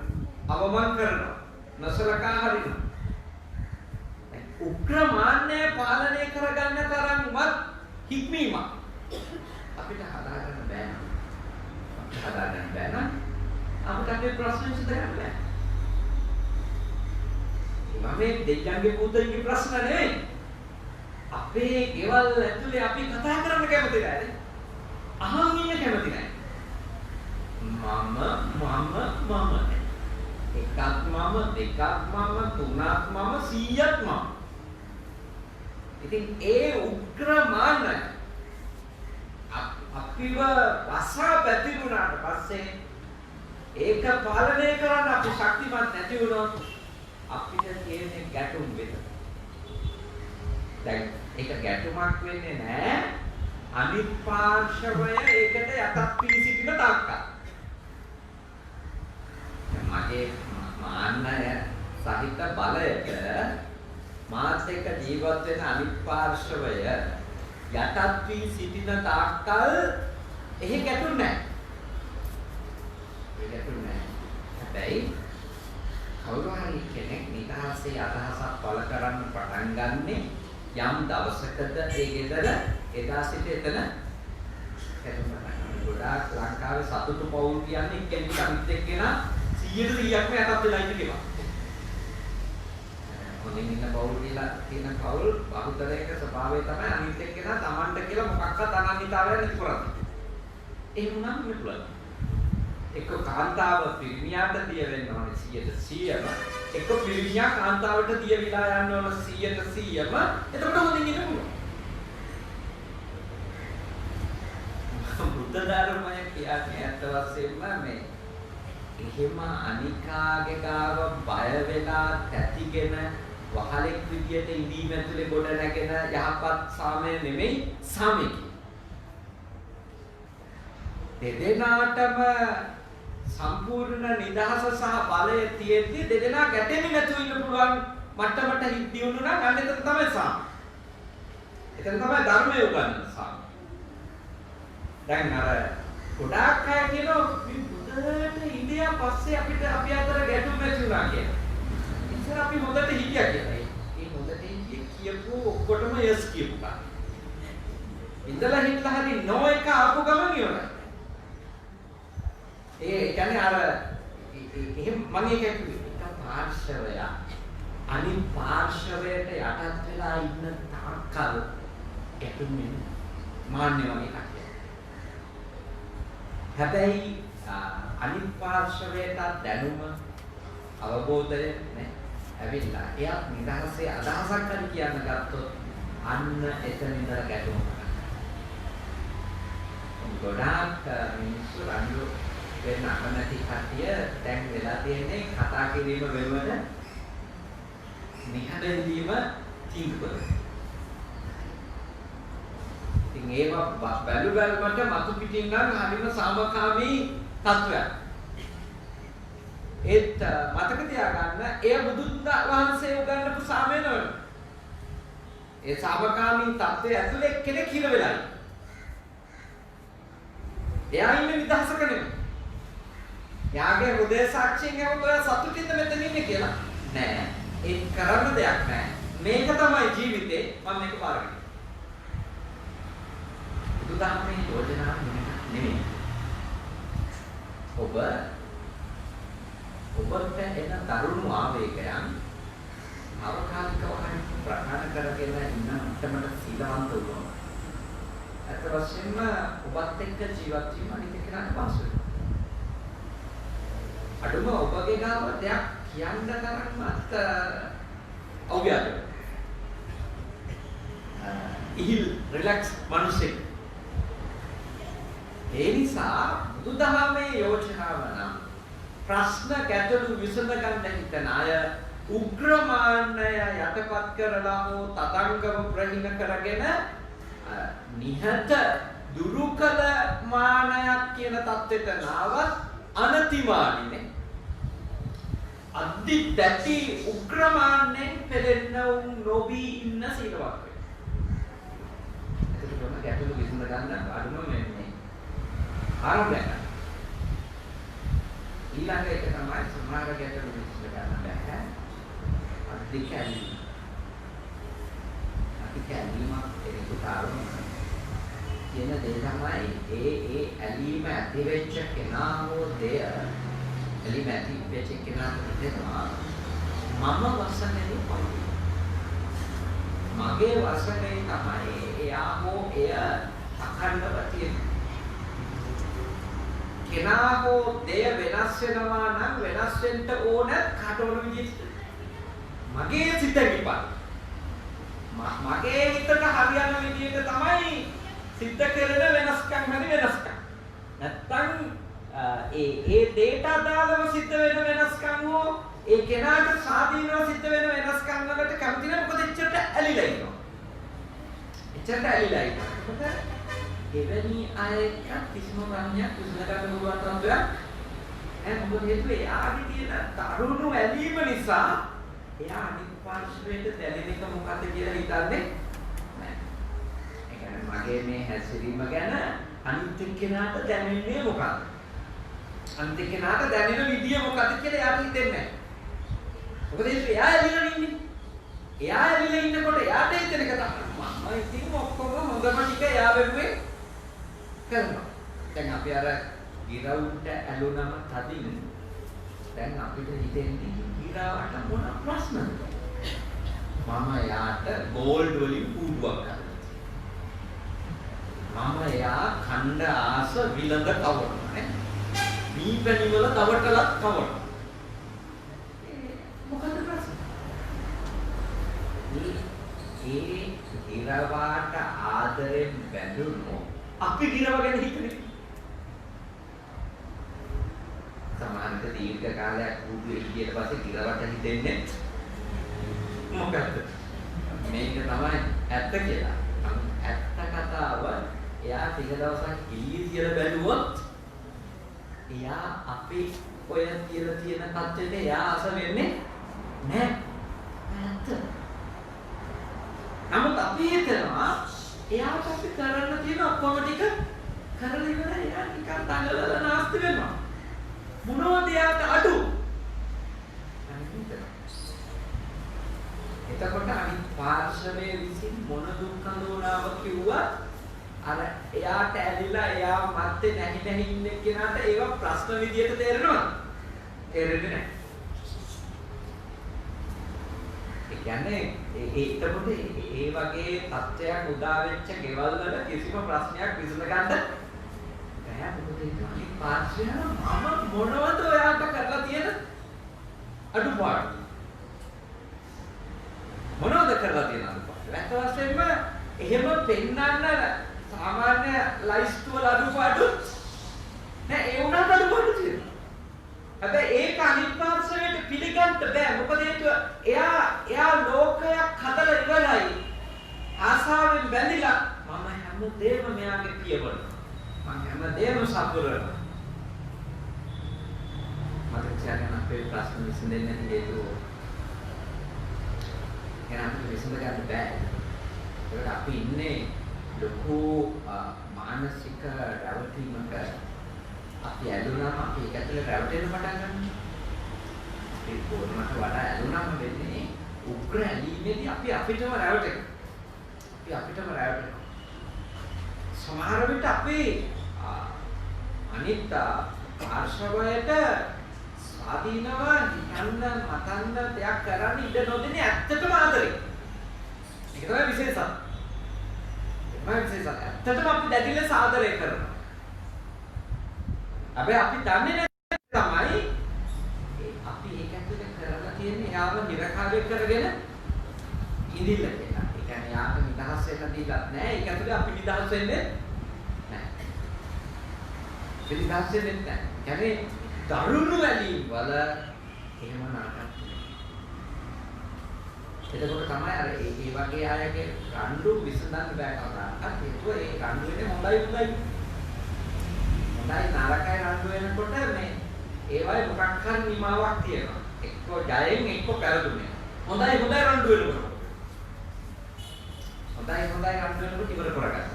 අවමාන කරනවා. නසලකා හරිනවා. උග්‍ර මානය පාලනය කරගන්න තරම්වත් හික්මීමක් අපිට හදාගන්න බෑ. හදාගන්න බෑ නම් අපිට අපේ ප්‍රශ්න විසඳගන්න බෑ. මේ දෙයියන්ගේ පුතන්ගේ ප්‍රශ්න නෙවෙයි. අපේ ගෙවල් ඇතුලේ අපි කතා කරන්න කැමති නැහැ. අහන් ඉන්න කැමති නැහැ. මම එකක් මම දෙකක් මම තුනක් මම 100ක් මම. ඉතින් ඒ උග්‍ර මාන්නය අපිව වසා පැතිරුණාට පස්සේ ඒක පාලනය කරන්න අපි ශක්තිමත් නැති වුණොත් අපිට තියෙන ගැටුම් වෙන. දැන් ඒක ගැටුමක් වෙන්නේ නැහැ. අනිත් පාර්ශවය ඒකට යටත් වී සිටින තාක්කල්. මගේ මාන්නය සහිත බලයට මාත් එක්ක ජීවත් වෙන අනිත් පාර්ශවය යටත් වී සිටින තාක්කල් එහෙ ගැටුම් නැහැ. ඒ ගැටුම් නැහැ. හැබැයි කවුරු හරි කෙනෙක් නිදහසේ අදහසක් පළ කරන්න පටන් ගන්නෙ යම් දවසකද ඒ ගෙදර එදා සිට එතන ගොඩාක් ලංකාවේ සතුටු පවුල් කියන්නේ එක්කෙනෙක් අනිත් එක්කෙනා 100%ක්ම යටත් වෙලා ඉන්න කෙනා. මොනින් ඉන්න පවුල් කියලා තියෙන පවුල් බහුතරයක ස්වභාවය තමයි අනිත් එක්කෙනා Tamanට කියලා මොකක්වත් අනන්‍යතාවයක් නැති කරන්නේ. ඒ වුණාම නෙපුලයි. එක්ක කාන්තාව පිරිමියාට දිය වෙන්න ඕනේ 100%ම. එක්ක පිරිමියා කාන්තාවට දිය විලා යන්න ඕන 100%ම. එතකොට හොඳින් ඉන්න පුළුවන්. බුද්ධ ධර්මය කියන්නේ අත් වශයෙන්ම මේ එහෙම අනිකාගේ ගාව බය වෙලා තැතිගෙන වහලෙක් විදියට ඉඳීම ඇතුලේ ගොඩ නැගෙන යහපත් සාමය නෙමෙයි සාමය. දෙදෙනාටම සම්පූර්ණ නිදහස සහ බලය තියෙද්දි දෙදෙනා ගැටෙන්නේ නැතුව ඉන්න පුළුවන් මට්ටමට හිත දියුණු නම් අන්න එතන තමයි සාම. එතන තමයි ධර්මය උගන්වන්නේ සාම. දැන් අර ගොඩාක් අය කියනවා මේ බුදුරට ඉන්දියා පස්සේ අපිට අපි අතර ගැටුම් ඇති වුණා කියලා. ඉතින් අපි හොඳට හිටියා කියලා. ඒ හොඳට කියපු ඔක්කොටම යස් කියපු කා. ඉඳලා හිටලා හරි නෝ එක ආපු ගමන් ඉවරයි. ඒ කියන්නේ අර එහෙම මම ඒක පාර්ශවය අනිත් පාර්ශවයට යටත් වෙලා ඉන්න තාක්කල් ගැටුම්නේ මාන්නේ වගේ කතිය. හැබැයි අනිත් පාර්ශවයට දැනුම අවබෝධය නේ ඇවිල්ලා එයාත් නිදහසේ අදහසක් හරි කියන්න ගත්තොත් අන්න එතන ඉඳලා ගැටුම් ගොඩාක් මිනිස්සු රණ්ඩු වෙන අකමැති කතිය දැන් වෙලා තියෙන්නේ කතා කිරීම වෙනුවට නිහඬ වීම තීන්දුව කරනවා. ඉතින් ඒවා බැලුවල්මට මතු පිටින් නම් හරිම සාමකාමී තත්වයක්. ඒත් මතක තියාගන්න එය බුදුන් වහන්සේ උගන්වපු සාමය නෙවෙයි. ඒ සාමකාමී තත්වයේ ඇතුලේ කෙනෙක් හිර වෙලා ඉන්නේ. එයා ඉන්නේ නිදහසක නෙවෙයි. යාගේ හෘදය සාක්ෂියෙන් යවුවොත් ඔයා සතුටින්ද මෙතන ඉන්නේ කියලා. නෑ. ඒක කරන්න දෙයක් නෑ. මේක තමයි ජීවිතේ මම මේක පාරගෙන. බුදුදහමේ යෝජනාවක් නෙමෙයි. ඔබට එන දරුණු ආවේගයන් අවකාශිකව ප්‍රහාණ කරගෙන ඉන්න මට්ටමට සීලවන්ත වුණා. අත වශයෙන්ම ඔබත් එක්ක ජීවත් වීම අනිත් කෙනාට පහසු වෙනවා. අඩුම ඔබගේ ගාව දෙයක් කියන්න තරම්වත් අව්‍යාජ. ඉහිල් රිලැක්ස් මිනිසෙක්. ඒ නිසා බුදුදහමේ යෝජනාව නම් ප්‍රශ්න ගැටළු විසඳ ගන්න හිතන අය උග්‍රමාන්නය යටපත් කරලා හෝ තදංගම ප්‍රහීන කරගෙන නිහත දුරු කළ මානයක් කියන தත්වෙට නාවත් අනතිමානිනේ අද්දි දැටි උග්‍රමාන්නෙන් පෙළෙන්න උන් නොබී ඉන්න සීලවත් වෙයි. ඒකට ගැටළු විසඳ ගන්න අඩුම වෙන්නේ ආරම්භය. ඊළඟ එක තමයි සමාන ගැටළු විසඳ ගන්න බෑ. අද්දි කැලී. අපි කැලීමක් ඒකට ආරම්භ කියන දේ තමයි ඒ ඇලීම ඇති වෙච්ච කෙනා හෝ දෙය ඇලීම ඇති වෙච්ච කෙනාට හිතෙනවා මම වසනේ පොයි. මගේ වසනේ තමයි එයා හෝ එය අඛණ්ඩව තියෙන්නේ. කෙනා හෝ දෙය වෙනස් වෙනවා නම් වෙනස් වෙන්න ඕන කටවල විදිහට මගේ සිත කිපා. මගේ හිතට හරියන විදිහට තමයි සිද්ධ කරන වෙනස්කම් හරි වෙනස්කම්. නැත්තම් ඒ දේට අදාළව සිද්ධ වෙන වෙනස්කම් හෝ ඒ කෙනාට ස්වාධීනව සිද්ධ වෙන වෙනස්කම් වලට කැමති නැහැ. මොකද එච්චරට ඇලිලා ඉන්නවා. එච්චරට ඇලිලා ඉන්නවා. මොකද එවැනි අයක කිසිම ප්‍රඥාවක් විසඳ ගන්න පුළුවන් තත්ත්වයක් මොකද හේතුව එයාගේ තියෙන තරුණු ඇලීම නිසා එයා අනිත් පාර්ශ්වයට දැනෙන එක මොකක්ද කියලා හිතන්නේ මගේ මේ හැසිරීම ගැන අනිත් එක්කෙනාට දැනෙන්නේ මොකක්ද? අනිත් එක්කෙනාට දැනෙන විදිය මොකක්ද කියලා එයාට හිතෙන්නේ නැහැ. මොකද එයා ඇලිලා ඉන්නේ. එයා ඇලිලා ඉන්නකොට එයාට හිතෙන එක තමයි මම ඉතින් ඔක්කොම හොඳම ටික එයා වෙනුවෙන් කරනවා. දැන් අපි අර ගිරවුන්ට ඇලුනම තදින් දැන් අපිට හිතෙන්නේ ගිරවට මොන ප්‍රශ්නද? මම යාට ගෝල්ඩ් වලින් කූඩුවක් කරනවා. මම එයා ඛණ්ඩ ආස විලඳ කවනවා නේ. මීපැණි වල තවටලක් කවනවා. මොකද ප්‍රශ්නේ? ඒ ගිරවාට ආදරෙන් බැඳුනෝ අපි ගිරව ගැන හිතන්නේ. සමානක දීර්ඝ කාලයක් වුදු එළියට පස්සේ ගිරවට හිතෙන්නේ මොකද්ද? මේක තමයි ඇත්ත කියලා. ඇත්ත කතාව එයා ටික දවසක් ඉලිය කියලා බැලුවොත් එයා අපි ඔය කියලා තියෙන තත්ත්වෙට එයා අස වෙන්නේ නැහැ. ඇත්ත. නමුත් අපි හිතනවා එයාට අපි කරන්න තියෙන ඔක්කොම ටික කරලා ඉවරයි. එයා නිකන් තංගලලා නාස්ති වෙනවා. මොනවද එයාට අඩු? එතකොට අනිත් පාර්ශවයේ විසින් මොන දුක් අඳෝනාව කිව්වත් අර එයාට ඇලිලා එයා මැත්තේ නැහි ඉන්න කෙනාට ඒව ප්‍රශ්න විදියට තේරෙනවද? තේරෙන්නේ නැහැ. ඒ කියන්නේ එතකොට ඒ වගේ තත්ත්වයක් උදා වෙච්ච ගෙවල් වල කිසිම ප්‍රශ්නයක් විසඳ ගන්න බෑ. මොකද ඒක අනිත් පාර්ශවය මම මොනවද ඔයාට කරලා තියෙන අඩුපාඩු? මොනවද කරලා තියෙන අඩුපාඩු? වැට වශයෙන්ම එහෙම පෙන්නන්න සාමාන්‍ය ලයිස්ට් වල අඩුපාඩු නෑ. ඒ උනත් අඩුපාඩු තියෙනවා. හැබැයි ඒක අනිත් පාර්ශවයට පිළිගන්න බෑ. මොකද හේතුව එයා ලෝකයක් හදලා ඉවරයි. ආසාවෙන් බැඳිලා මම හැම දෙයක්ම අපේ ප්‍රශ්න විසඳෙන්නේ නැති හේතුව එහෙනම් අපිට විසඳ ගන්න බෑ. ඒකට අපි ඉන්නේ ලොකු මානසික රැවටීමක. අපි ඇලුනම අපි ඒක ඇතුලේ රැවටෙන්න පටන් ගන්නවා. අපි කොහොමද වඩා ඇලුනම වෙන්නේ උග්‍ර ඇලීමේදී අපි අපිටම රැවටෙනවා. අපි අපිටම රැවටෙනවා. සමහර විට අපි අනිත් ආශ්‍රවයට ස්වාධීනව හිතන්න මතන්න දෙයක් කරන්න ඉඩ නොදෙන්නේ ඇත්තටම ආදරේ. ඒක තමයි විශේෂය. ඇත්තටම අපි දැඩි ලෙස ආදරය කරනවා. හැබැයි අපි දන්නේ නැහැ තමයි අපි ඒක ඇතුලේ කරලා තියෙන්නේ යාව නිරකාරය කරගෙන ඉඳිල්ල කියලා. ඒ කියන්නේ යාට නිදහස් වෙන්න දීලත් නැහැ. ඒක ඇතුලේ අපි නිදහස් වෙන්නේ නැහැ. නිදහස් වෙන්නේ නැහැ. කියන්නේ දරුණු වැලීම් වල එහෙම නරකක්. එතකොට තමයි අර ඒ වගේ අයගේ රණ්ඩු විසඳන්න බෑ කවදාවත්. ඒකෝ ඒ රණ්ඩු වෙන්නේ හොඳයි. හොඳයි නරකයි රණ්ඩු වෙනකොට මේ ඒවයි මොකක් හරි නිමාවක් තියෙනවා. එක්ක ජයෙන් එක්ක පෙරදුනේ. හොඳයි රණ්ඩු වෙනකොට. හොඳයි රණ්ඩු වෙනකොට ඉවර කරගන්න.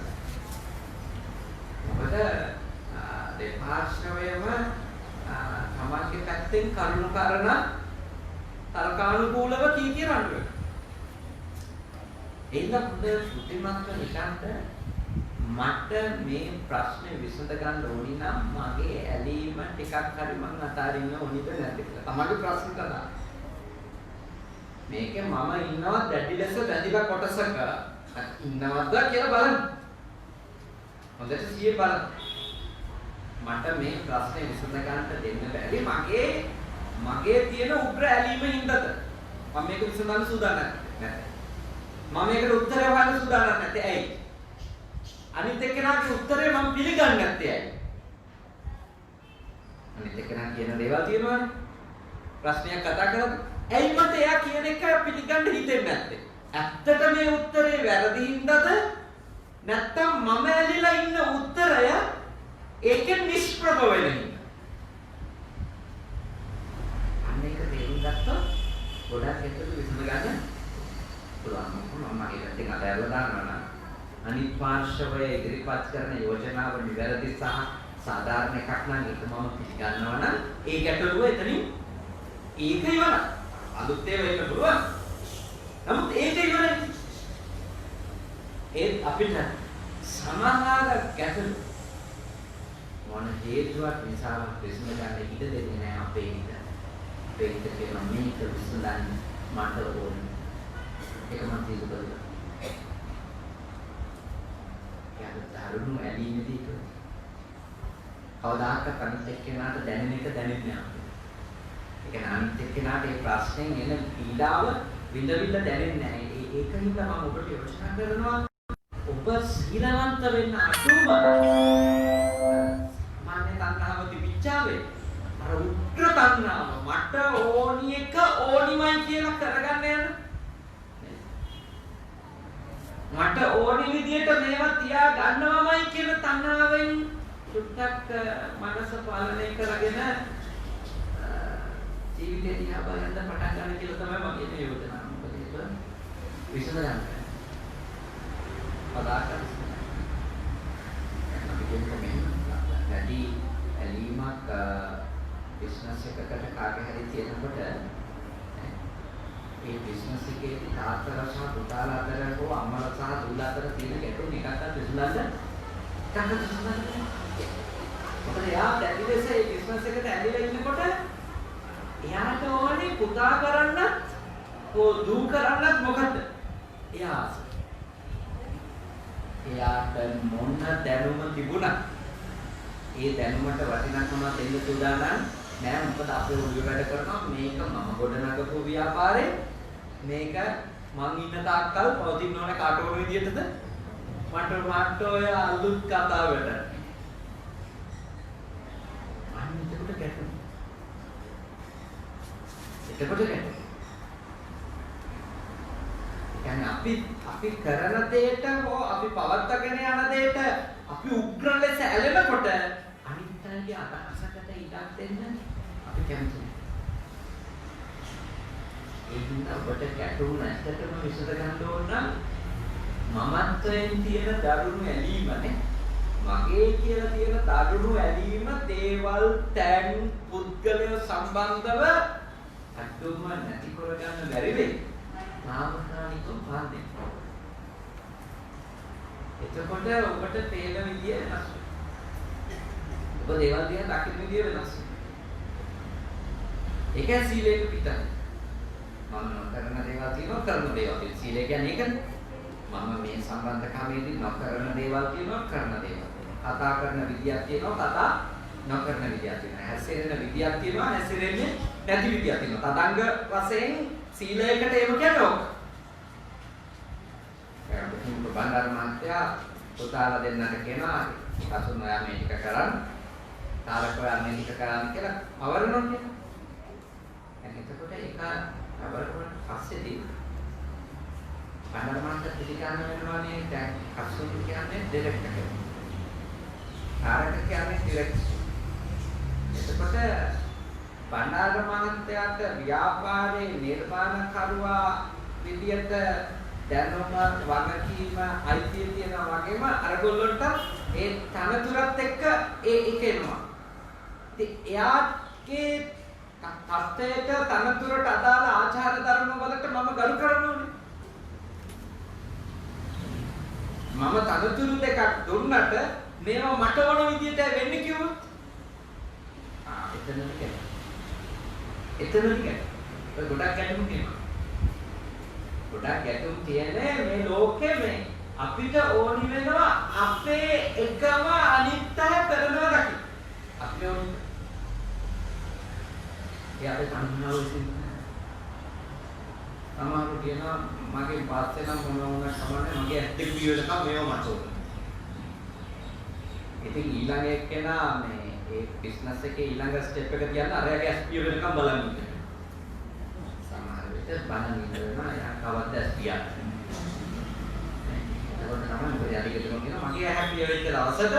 මොකද දෙපාර්ශ්වයම තමන්ගේ පැත්තෙන් කරුණු කරන තර්කානුකූලව කී රණ්ඩු වෙනවා. එන්න බුද්ධිමත්ව නිකන්ට මට මේ ප්‍රශ්නේ විසඳ ගන්න ඕනි නම් මගේ ඇලීම ටිකක් හරි මං අතාරින්න ඕනිද නැද්ද කියලා. තමන්ගේ ප්‍රශ්න කළා. මේකේ මම ඉන්නවා දැඩි ලෙස බැඳිලා කොටසක ඉන්නවද කියලා බලන්න. හොඳට සිහිය බලන්න. මට මේ ප්‍රශ්නේ විසඳ ගන්න දෙන්න බැරි මගේ තියෙන උග්‍ර ඇලීම හින්දාද මම මේක විසඳන්න සූදානම් නැහැ. මම මේකට උත්තරය හොයන්න සූදානම් නැත්තේ ඇයි? අනිත් එක්කෙනාගේ උත්තරේ මම පිළිගන්නේ නැත්තේ ඇයි? අනිත් එක්කෙනා කියන දේවල් තියෙනවනේ. ප්‍රශ්නයක් කතා කරද්දී ඇයි මට එයා කියන එක පිළිගන්න හිතෙන්නේ නැත්තේ? ඇත්තට මේ උත්තරේ වැරදි හින්දාද? නැත්තම් මම ඇලිලා ඉන්න උත්තරය ඒකෙන් නිෂ්ප්‍රභ වෙන හින්දා. අනේක තේරුම් ගත්තොත් ගොඩක් ඒකට විසඳ ගන්න පුළුවන්. මම මගේ පැත්තෙන් අතහැරලා දානවා නම් අනිත් පාර්ශවය ඉදිරිපත් කරන යෝජනාව නිවැරදි සහ සාධාරණ එකක් නම් ඒක මම පිළිගන්නවා නම් ඒ ගැටලුව එතනින් ඒක ඉවරයි. අලුත් ඒවා එන්න පුළුවන්. නමුත් ඒක ඉවරයි. ඒ අපිට සමහර ගැටලු මොන හේතුවක් නිසා විසඳ ගන්න ඉඩ දෙන්නේ නැහැ අපේ හිත. අපේ හිත කියන මේක විසඳන්න මට ඕනේ. ඒක මම තීරණය දරුණු ඇලීමේදී කවදාකවත් අනිත් එක්කෙනාට දැනෙන එක දැනෙන්නේ නැහැ. ඒ කියන්නේ අනිත් එක්කෙනාට මේ ප්‍රශ්නෙන් එන පීඩාව විඳවිල්ල දැනෙන්නේ නැහැ. ඒකින්ද මම ඔබට යෝජනා කරනවා ඔබ සීලවන්ත වෙන්න අඩුම මාන්නේ තණ්හාව තිබිච්චාවේ අර උග්‍ර තණ්හාව මට ඕනි එක ඕනිමයි කියලා කරගන්න යන මට ඕනි විදියට මේවා තියා ගන්නවමයි කියන තණ්හාවෙන් සුට්ටක් මනස පාලනය කරගෙන ජීවිතේ දිහා බලන්න පටන් ගන්න කියලා තමයි මගේ මේ යෝජනාව. මොකද ඒක විසඳ ගන්න. පදාකරන. අපි කියන්නේ නැටි ඇලීමක් බිස්නස් එකකට කාගේ හරි තියෙනකොට මේ බිස්නස් එකේ තාත්තලා සහ පුතාලා අතර හෝ අම්මලා සහ දූලා අතර තියෙන ගැටුම් එකක් විසඳන්න මොකද එයා දැඩි ලෙස මේ බිස්නස් එකට ඇලිලා ඉන්නකොට එයාට ඕනේ පුතා කරන්නත් හෝ දූ කරන්නත් මොකද? එයාට මොන දැනුම තිබුණා ඒ දැනුමට වටිනාකම දෙන්න සූදානම් නෑ. මොකද අපේ ඔළුව වැඩ කරනවා මේක මම ගොඩනගපු ව්‍යාපාරේ මේක මං ඉන්න තාක්කල් පවතින්න ඕන කාට ඕන විදියටද මට ඔය අලුත් කතාවට අන්න එතකොට ගැටුණා. කියන්නේ අපි කරන දෙයට හෝ අපි පවත්වාගෙන යන දෙයට අපි උග්‍ර ලෙස ඇලෙනකොට අනිත් අයගේ අදහසකට ඉඩක් දෙන්න අපි කැමති නැහැ. ඒ හින්දා ඔබට ගැටුම් නැත්තටම විසඳ ගන්න ඕන නම් මමත්වයෙන් තියෙන දරුණු ඇලීමනේ මගේ කියලා තියෙන දරුණු ඇලීම දේවල් තැන් පුද්ගලය සම්බන්ධව අඩුම නැති කරගන්න බැරි වෙයි. නාමකානිකව පාන්නේ. එතකොට ඔබට තේරෙන විදිය වෙනස් වෙනවා. ඔබ දේවල් දිහා දකින්න විදිය වෙනස් වෙනවා. ඒක සීලේක පිටයි. මම නොකරන දේවල් තියෙනවා කරන දේවල් තියෙනවා. සීලය කියන්නේ ඒකනේ. මම මේ සම්බන්ධකමේදී නොකරන දේවල් තියෙනවා කරන දේවල් තියෙනවා. කතා කරන විදියක් තියෙනවා කතා නොකරන විදියක් තියෙනවා. හැසිරෙන විදියක් තියෙනවා හැසිරෙන්නේ නැති විදියක් තියෙනවා. තදංග වශයෙන් සීලයකට ඒව කියන්නේ ඕක. බණ්ඩාර මහත්තයා පුතාලා දෙන්නට කියනවා අසුන් ඔයා මේ ටික කරන්න. තාරක ඔයා මේ ටික කරන්න කියලා අවරනවා කියනවා. එතකොට ඒක අවරන පස්සේදී බණ්ඩාර මහත්තයා පිළිගන්න වෙනවානේ දැන් අසුන් කියන්නේ ඩිරෙක්ට් එක. තාරක කියන්නේ ඩිරෙක්ට්. එතකොට බණ්ඩාර මහත්තයාට ව්‍යාපාරයේ නිර්මාණකරුවා විදියට දැනුම වගකීම අයිතිය තියෙනවා වගේම අරගොල්ලන්ට ඒ තනතුරත් එක්ක ඒක එනවා. ඉතින් එයාගේ තත්ත්වයට තනතුරට අදාළ ආචාර ධර්ම වලට මම ගරු කරනෝනේ. මම තනතුරු දෙකක් දුන්නට මේවා මට ඕන විදියට වෙන්නේ කිව්වොත් එතනදී ගොඩක් ගැටුම් තියෙනවා. ගොඩක් ගැටුම් තියෙන්නේ මේ ලෝකෙ මේ අපිට ඕනි වෙනවා අපේ එකම අනිත් අය කරනවා දකි. අපි ඕනි. ඒ අපේ තණ්හාව විසින් සමහරව කියනවා මගේ පාස්සේ නම් මොනවා සමන්නේ මගේ ඇත්තේ පියවෙලකම් මේව මට ඕන. ඉතින් ඊළඟ එක්කෙනා මේ ඒ බිස්නස් එකේ ඊළඟ ස්ටෙප් එක තියන්න අරයාගේ ස්පීඩ් වෙනකම් බලන්න ඉන්නේ. සමහර විට බලන්න ඉන්නවා යා කවද්ද ස්පීඩ්. ඒකට තමයි මොකද යාලික දෙනවා කියන මගේ හැපි වෙච්ච දවසට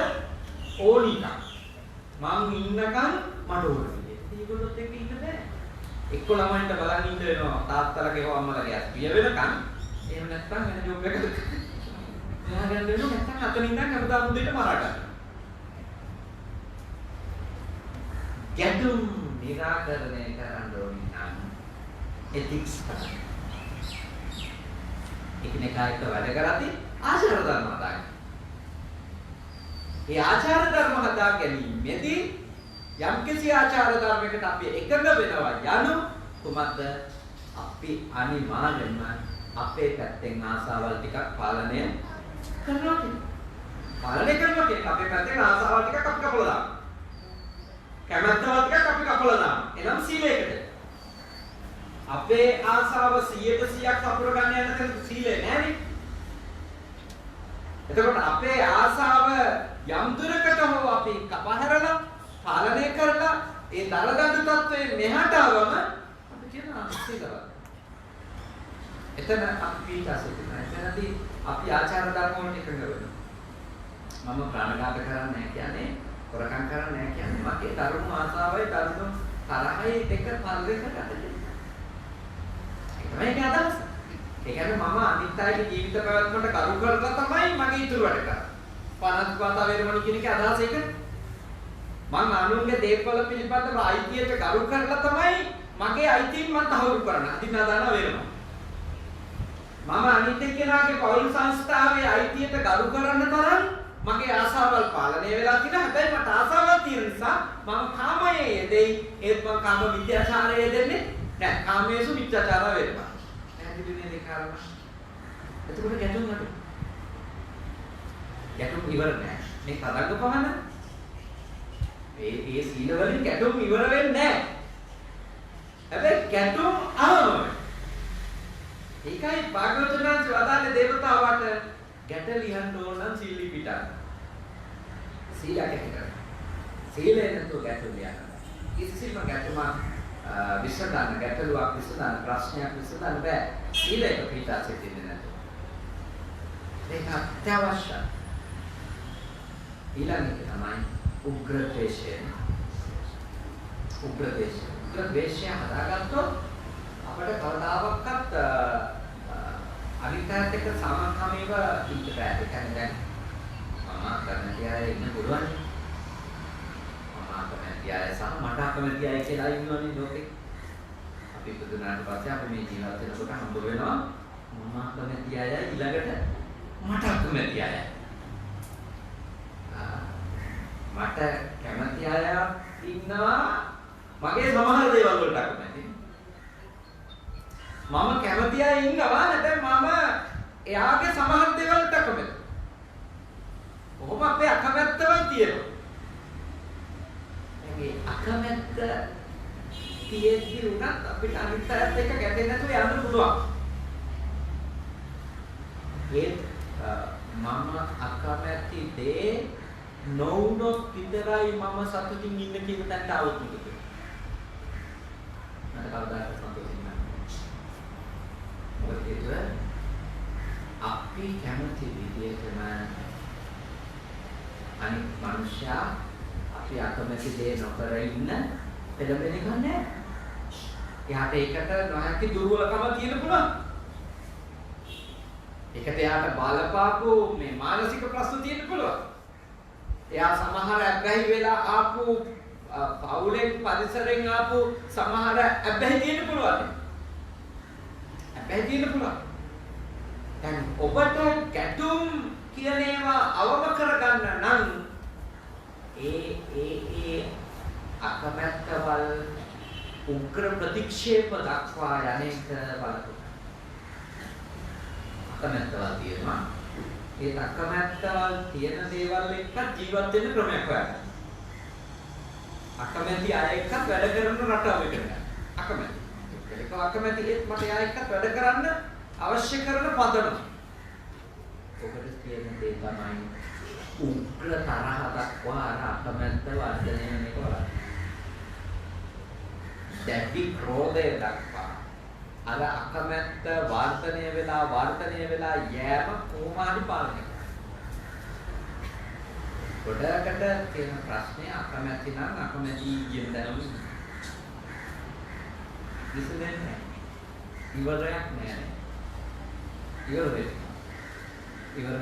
ඕනික. මං ඉන්නකම් මට ඕන විදිහට. ඒගොල්ලොත් එක්ක ඉන්න බෑ. එක්ක ළමයින්ට බලන් ඉන්න වෙනවා තාත්තලගේ හෝ අම්මලගේ ස්පීඩ් වෙනකම්. එහෙම නැත්නම් වෙන ජොබ් එකකට මෙහා ගන්න වෙනවා නැත්නම් අතනින් ඉඳන් අපදාම් දෙයට මරා ගන්න. ගැටුම් නිරාකරණය කරන්න ඕනේ නම් ethics තමයි. එකිනෙකාට වැඩ කරද්දී ආචාර ධර්ම හදාගන්න. මේ ආචාර ධර්ම හදා ගැනීමේදී යම්කිසි ආචාර ධර්මයකට අපි එකඟ වෙනවා යනු කොහොමද අපි අනිවාර්යෙන්ම අපේ පැත්තෙන් ආසාවල් ටිකක් පාලනය කරනවා කියන්නේ. පාලනය කරනවා කියන්නේ අපේ පැත්තෙන් ආසාවල් ටිකක් අපි කපලා දානවා. කැමැත්තවත් ටිකක් අපි කපලා දානවා. එනම් සීලයකට. අපේ ආසාව 100% සපුර ගන්න යන තැන සීලය නෑනේ. එතකොට අපේ ආසාව යම් දුරකට හෝ අපි කපහැරලා පාලනය කරලා ඒ දරදඬු තත්වයෙන් මෙහාට ආවම අපි කියනවා සීලවත්. එතන අපි පිටසෙන්න. එතනදී අපි ආචාර ධර්ම වලට එකඟ වෙනවා. මම ප්‍රාණඝාත කරන්නේ නැහැ කියන්නේ කොරකම් කරන්නේ නැහැ කියන්නේ මගේ ධර්ම ආසාවයි ධර්ම තරහයි දෙක පරිලෙකට අතේ. ඒක අදහස. ඒ කියන්නේ මම අනිත් අයගේ ජීවිත පැවැත්මට කරු කරලා තමයි මගේ ඉතුරු වැඩ කරන්නේ. පනත්වාත වේරමණී කියන එකේ අදහස ඒක. මම අනුන්ගේ දේපල පිළිබඳව අයිතියට කරු කරලා තමයි මගේ අයිතීන් මම තහවුරු කරන්නේ. අදිනාදාන වේරමණී. මම අනිත් එක්කෙනාගේ පෞල් සංස්ථාවේ අයිතියට කරු කරන්න තරම් මගේ ආසාවල් පාලනය වෙලා තියෙනවා. හැබැයි මට ආසාවල් තියෙන නිසා මම කාමයේ යෙදෙයි. ඒත් මම කාම විද්‍යාචාරයේ යෙදෙන්නේ නැහැ. කාමයේසු මිත්‍යාචාර වේරමණී. පැහැදිලිනේ ඒ කාරණා. එතකොට ගැටුම් නේද? ගැටුම් ඉවර නෑ. මේ තදංග පහන මේ සීල වලින් ගැටුම් ඉවර වෙන්නේ නෑ. හැබැයි ගැටුම් ආවම ඒකයි භාග්‍යවතුන්වහන්සේ වදාළේ දේවතාවට ගැට ලියන්න ඕන නම් සීල පිටා. සීල ගැට. සීලේ නැතුව ගැටුම් ලියන්න. කිසිම ගැටුමක් විසඳන්න ගැටලුවක් විසඳන්න ප්‍රශ්නයක් විසඳන්න බෑ. සීලයක පිටා සිටින්නේ නැතුව. ඒක අත්‍යවශ්‍යයි. ඊළඟට තමයි උග්‍ර ද්වේෂය. උග්‍ර ද්වේෂය හදාගත්තොත් අප අපිට කවදාවත් අනිත්‍යත් එක්ක සමානකමේව ඉන්න බෑ. ඒ කියන්නේ දැන් මම කැමති අය ඉන්න පුළුවන්. මම කැමති අය සහ මට කැමති අය කියලා ඉන්නවනේ ලෝකේ. අපි පුදුනාට පස්සේ අපි මේ ජීවත් වෙනකොට හම්බ වෙනවා මම කැමති අය ඊළඟට මට කැමති අය. මට කැමති අය ඉන්නවා මගේ සමහර දේවල් වලට කැමති. මම කැමති අය ඉන්නවා නැත්නම් මම එයාගේ සමහර දේවල් වලට කැමති. කොහොම අපේ අකමැත්තමයි තියෙනවා. මේ අකමැත්ත තියෙද්දි උනත් අපිට අනිත් අයත් එක්ක ගැටෙන්නේ නැතුව යන්න පුළුවන්. මම අකමැති දේ නොවුනොත් විතරයි මම සතුටින් ඉන්න කියන තැනට આવුත් මොකද? මට කවදාවත් සතුටින් නෑ. මොකද අපි කැමති විදිහටම අනිත් මනුෂ්‍යයා අපි අකමැති දේ නොකර ඉන්න පෙළඹෙන එක නෑ. එයාට ඒකට නොහැකි දුර්වලකම තියෙන පුළුවන්. ඒකට එයාට බලපාපු මේ මානසික ප්‍රශ්න තියෙන්න පුළුවන්. එයා සමහර අබ්බැහි වෙලා ආපු පවුලෙන් පරිසරෙන් ආපු සමහර අබ්බැහි තියෙන්න පුළුවන්. අබ්බැහි තියෙන්න පුළුවන්. දැන් ඔබට ගැටුම් කියන ඒවා අවම කරගන්න නම් ඒ අකමැත්තවල් උග්‍ර ප්‍රතික්ෂේප දක්වා යන්නේක බලපො. අකමැත්තවල් තියෙනවා. ඒ අකමැත්තවල් තියෙන දේවල් එක්ක ජීවත් වෙන්න ක්‍රමයක් හොයන්න. අකමැති අය එක්ක වැඩ කරන රටාව එකට. අකමැති. ඒක අකමැති ඒත් මට එයා එක්ක වැඩ කරන්න අවශ්‍ය කරන පදනම. ඔකට තියෙන දේ තමයි උග්‍ර තරහ දක්වා අකමැත්ත වර්ධනය වෙන එක බලන්න. දැඩි ක්‍රෝධය දක්වා අර අකමැත්ත වර්ධනය වෙලා යෑම කොහොම හරි පාලනය කරනවා. ගොඩකට තියෙන ප්‍රශ්නේ අකමැති නම් අකමැති කියන දැනුම විසඳන්නේ නැහැ. ඉවරයක් නැහැ. ඉවර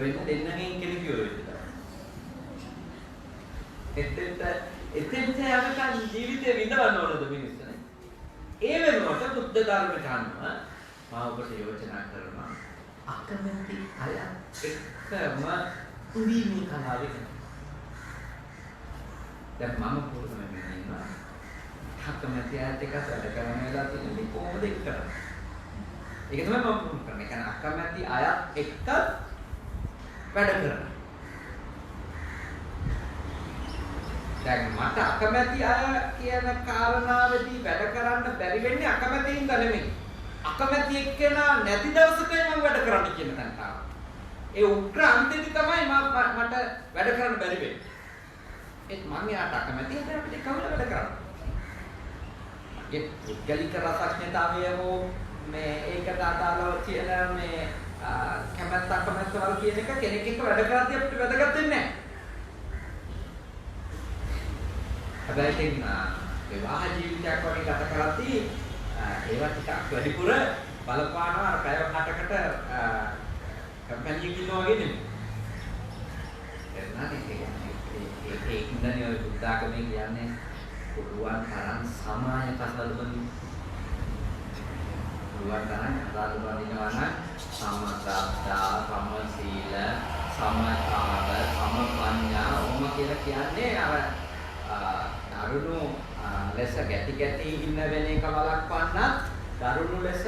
වෙන්න දෙන්නගෙන් කෙනෙක් ඉවර වෙන්න. එතෙන්ට යනකම් ජීවිතේ විඳවන්න ඕනද මිනිස්සුනේ? ඒ වෙනුවට බුද්ධ ධර්මයට අනුව මම ඔබට යෝජනා කරනවා අකමැති අය එක්කම උදීමේ කලාවේ දැන් මම පුරුදුම ඉන්නවා අකමැති අයත් එක්ක වැඩ කරන වෙලාව තියෙන්නේ කොහොමද ඒක කරන්නේ? ඒක තමයි මම පුරුදු කරන්නේ. ඒ කියන්නේ අකමැති අයත් එක්ක වැඩ කරනවා. දැන් මට අකමැති අය කියන කාරණාවේදී වැඩ කරන්න බැරි වෙන්නේ අකමැතිින්ද නෙමෙයි. අකමැති එක්කෙනා නැති දවසකයි මම වැඩ කරන්න කියන තැනට ආවා. ඒ උග්‍ර අන්තෙදි තමයි මට වැඩ කරන්න බැරි වෙන්නේ. ඒත් මම යාට අකමැති හැබැයි අපිට කවුද වැඩ කරන්නේ? ඒ පුද්ගලික රසඥතාවය හෝ මේ ඒකට අදාළව කියන මේ කැමැත්ත අකමැත්ත වල කියන එක කෙනෙක් එක්ක වැඩ කරද්දී අපිට වැදගත් වෙන්නේ නැහැ. හැබැයි විවාහ ජීවිතයක් වගේ ගත කරද්දී ඒවා ටිකක් වැඩිපුර බලපානවා අර පැය 8කට කම්පැනියක ඉන්නවා වගේ නෙමෙයි. ඒ ඉඳන් ඔය බුද්ධාගමේ කියන්නේ පුළුවන් තරම් සමාය කසල්වලින් පුළුවන් තරම් අදාළ වදිනවා නම් සමතත්තා සමසීල සමතාව සමපඤ්ඤා ඔම කියලා කියන්නේ අර දරුණු ලෙස ගැටි ඉන්න වෙන එක වළක්වන්නත් දරුණු ලෙස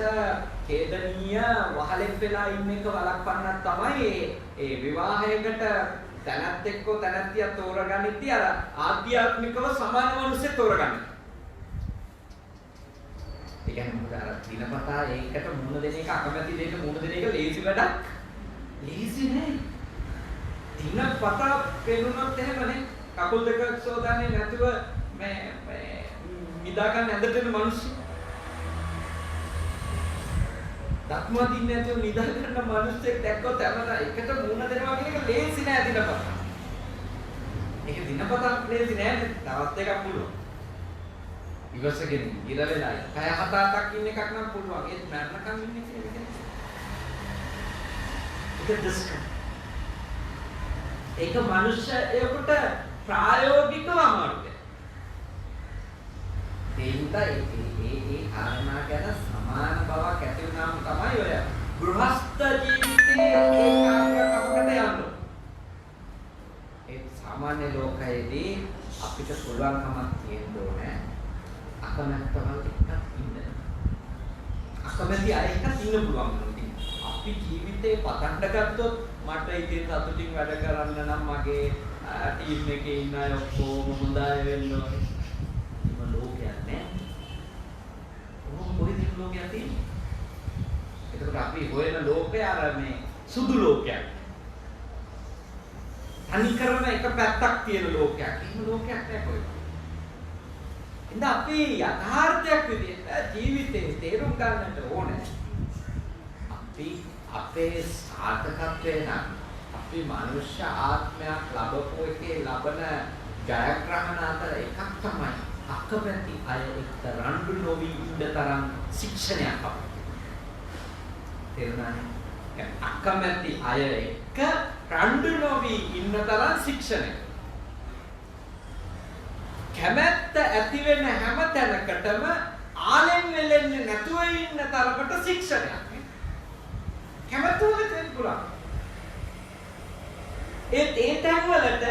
ඛේදනීය වහලෙක් වෙලා ඉන්න එක වළක්වන්නත් තමයි ඒ විවාහයකට තැනත් එක්ක තැනත්තිය තෝරගනිද්දී අර ආධ්‍යාත්මිකව සමාන මිනිස්සු තෝරගන්න. ඒ කියන්නේ මොකද අර දිනපතා ඒකට මුණ දෙන එක අකමැති දෙයක මුණ දෙන එක ලේසි වැඩක්. ලේසි නෑ. දිනපතා පෙනුනොත් එහෙමනේ කකුල් දෙක සෝදාන්නේ නැතුව මේ නිදා ගන්න ඇඳට එන මිනිස්සු. දක්මදින් නැතුව නිදා ගන්න මිනිස්සෙක් දැක්කොත් හැමදාම එකට මුණ දෙනවා කියන එක ලේසි නෑ දිනපතා. ඒක දිනපතා ලේසි නෑ තවත් එකක් පුළුවන්. ඉවසගෙන ඉර වෙලා කය හදාටක් ඉන්න එකක් නම් පුළුවන්. ඒත් මරණකම් ඉන්නේ කියලා ඒක දුෂ්කර. ඒක මනුෂ්‍යයෙකුට ප්‍රායෝගිකව අමාරුයි. ඒ හින්දා ඒ කාරණා ගැන සමාන බවක් ඇති වුණාම තමයි ඔය ගෘහස්ත ජීවිතයේ ඒකාග්‍රකමකට යන්නේ. ඒ සාමාන්‍ය ලෝකයේදී අපිට පුළුවන්කමක් තියෙන්න ඕනේ අකමැත්තවල් එක්ක ඉන්න. අකමැති අය එක්ක ඉන්න පුළුවන්. අපි ජීවිතේ පටන් ගත්තොත් මට ඉතින් සතුටින් වැඩ කරන්න නම් මගේ ටීම් එකේ ඉන්න අය ඔක්කොම හොඳයි වෙන්න ඕනේ. ඒක ලෝකයක් නෑ. කොහොමද ලෝකයක් තියෙන්නේ? ඒකට අපි හොයන ලෝකය අර මේ සුදු ලෝකයක්. අනිකරම එක පැත්තක් තියෙන ලෝකයක්. එහෙම ලෝකයක් නෑ කොහෙද? ඉතින් අපි යථාර්ථයක් විදිහට ජීවිතේ තේරුම් ගන්නට ඕනේ. අපි අපේ සාර්ථකත්වය නම් අපි මනුෂ්‍ය ආත්මයක් ලැබපු එකේ ලබන ජයග්‍රහණ අතර එකක් තමයි අකමැති අය එක්ක රණ්ඩු නොවි ඉන්න තරම් ශික්ෂණයක් අපිට. තේරුණානේ? අකමැති අය එක්ක රණ්ඩු නොවි ඉන්න තරම් ශික්ෂණයක්. කැමැත්ත ඇති වෙන හැම තැනකටම ආලෙන් වෙලෙන්නේ නැතුව ඉන්න තරමට ශික්ෂණයක්. කැමැතුම තියෙන්න පුළුවන්. ඒ තැන්වලට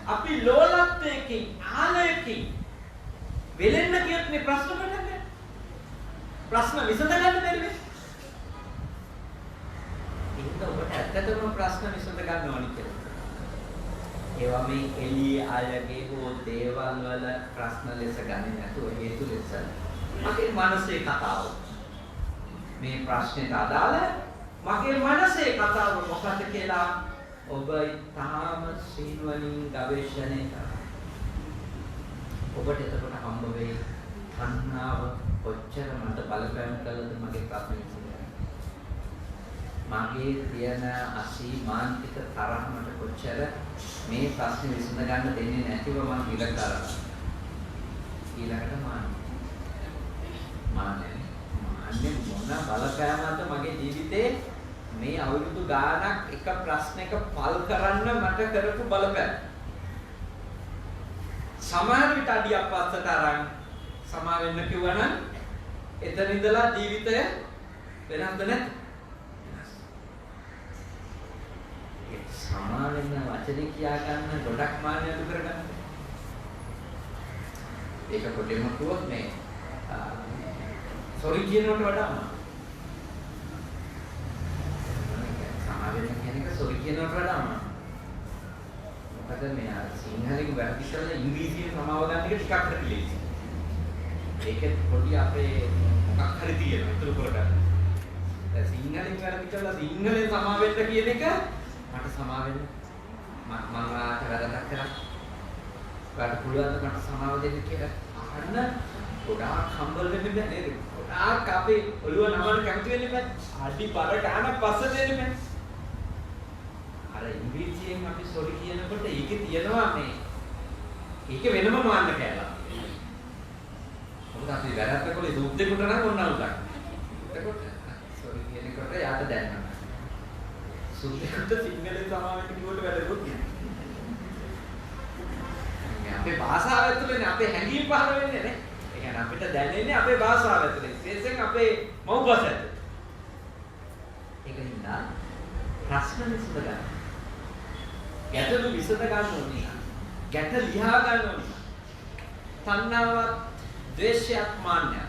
අපි ලෝලත්වයකින් ආලයකින් වෙලෙන්න කියත් මේ ප්‍රශ්න කරන්නේ. ප්‍රශ්න විසඳ ගන්න බැරි වෙයි. ඒක ඔබට ඇත්තටම ප්‍රශ්න විසඳ ගන්න ඕනි කියලා. ඒවා මේ එළියේ අයගේ හෝ දේවල් වල ප්‍රශ්න ලෙස ගන්නේ නැතුව හේතු ලෙස මගේ මනසේ කතාව. මේ ප්‍රශ්නෙට අදාළ මගේ මනසේ කතාව මොකක්ද කියලා ඔබ තාම සීනුවණින් ගවේෂණය කරා. ඔබට එතකොට හම්බ වෙයි තණ්හාව කොච්චර මට බලපෑම් කළද මගේ ප්‍රශ්න විසඳන්න. මගේ තියෙන අසීමාන්තික තරහ මට කොච්චර මේ ප්‍රශ්න විසඳ ගන්න දෙන්නේ නැතිව මම ඉල කරා. ඊළඟට මාන්නේ මොන බලපෑමක්ද මගේ ජීවිතේ මේ අවුරුදු ගාණක් එක ප්‍රශ්නයක පල් කරන්න මට කරපු බලපෑම. සමහර විට අඩියක් පස්සට අරන් සමා වෙන්න කිව්වනම් එතන ඉඳලා ජීවිතය වෙනස්ද නැද්ද? ඒ සමා වෙන වචනේ කියා ගන්න ගොඩක් මාන්නය අඩු කරගන්න. ඒක කොටෙම කිව්වොත් මේ සෝරි කියනවට වඩා සමාවෙන්න කියන එක සෝරි කියනවට වඩා මොකද මේ සිංහලෙන් වැරදි කරලා ඉංග්‍රීසියෙන් සමාව ගන්න එක ටිකක් හරි ලේසි. ඒක පොඩි අපේ මොකක් හරි තියෙනවා ඉතුරු කරගන්න. දැන් සිංහලෙන් වැරදි කරලා සිංහලෙන් සමාවෙන්න කියන එක මට සමාවෙන්න මම ආත වැරද්දක් කරා. ඔයාලට පුළුවන් මට සමාව දෙන්න කියලා අහන්න ගොඩාක් හම්බල් වෙන්න බෑ නේද? ගොඩාක් අපේ ඔළුව නමන්න කැමති වෙන්නේ බෑ. අඩි බර ගන්න පස්ස දෙන්නේ බෑ. අර ඉංග්‍රීසියෙන් අපි සෝරි කියනකොට ඒකේ තියෙනවා මේ ඒකේ වෙනම මාන්න කැලලා. මොකද අපි වැරද්දකෝලේ දුක් දෙකට නම් ඕන නෑ. එතකොට සෝරි කියනකොට යාට දැනනවා. සුද්ධකට සිංහලෙන් සමාවෙන්න කිව්වට වැඩකුත් නෑ. අපේ භාෂාව ඇතුළේනේ අපේ හැඟීම් පහළ වෙන්නේ නේ. ඒ කියන්නේ අපිට දැනෙන්නේ අපේ භාෂාව ඇතුළේ. විශේෂයෙන් අපේ මව් භාෂාව ඇතුළේ. ඒකින්ද ප්‍රශ්න විසඳ ගන්න. ගැටලු විසඳ ගන්න ඕනේ. ගැට ලියා ගන්න ඕනේ. තණ්හාවත්, ද්වේෂයත්, මාන්නයත්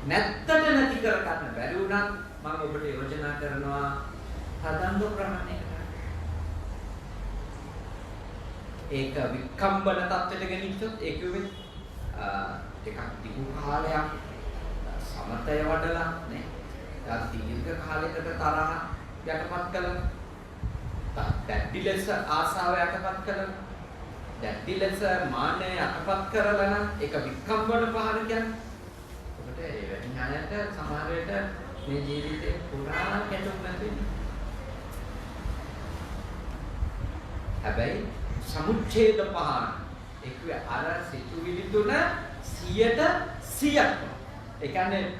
නැත්තට නැති කර ගන්න බැරි වුණත් මම ඔබට යෝජනා කරනවා හදන්න ප්‍රමාණය කරන්න. ඒක විකම්බන තත්ත්වයට ගෙනිච්චොත් ඒක වෙන්නේ ටිකක් දිගු කාලයක් සමතය වඩලා නේ. ඊට දීර්ඝ කාලයකට තරහ යටපත් කළා. දැඩි ලෙස ආසාව යටපත් කළා. දැඩි ලෙස මාන්නය යටපත් කරලා නම් ඒක විකම්බන පහර කියන්නේ. ඔබට ඒ වැනි ඥානයට සමහර වෙලට මේ ජීවිතේ පුරා ගැටුම් නැති වෙන්නේ. හැබැයි සමුච්ඡේද පහන ඒක අර සිතුවිලි තුන 100%ක්ම. ඒ කියන්නේ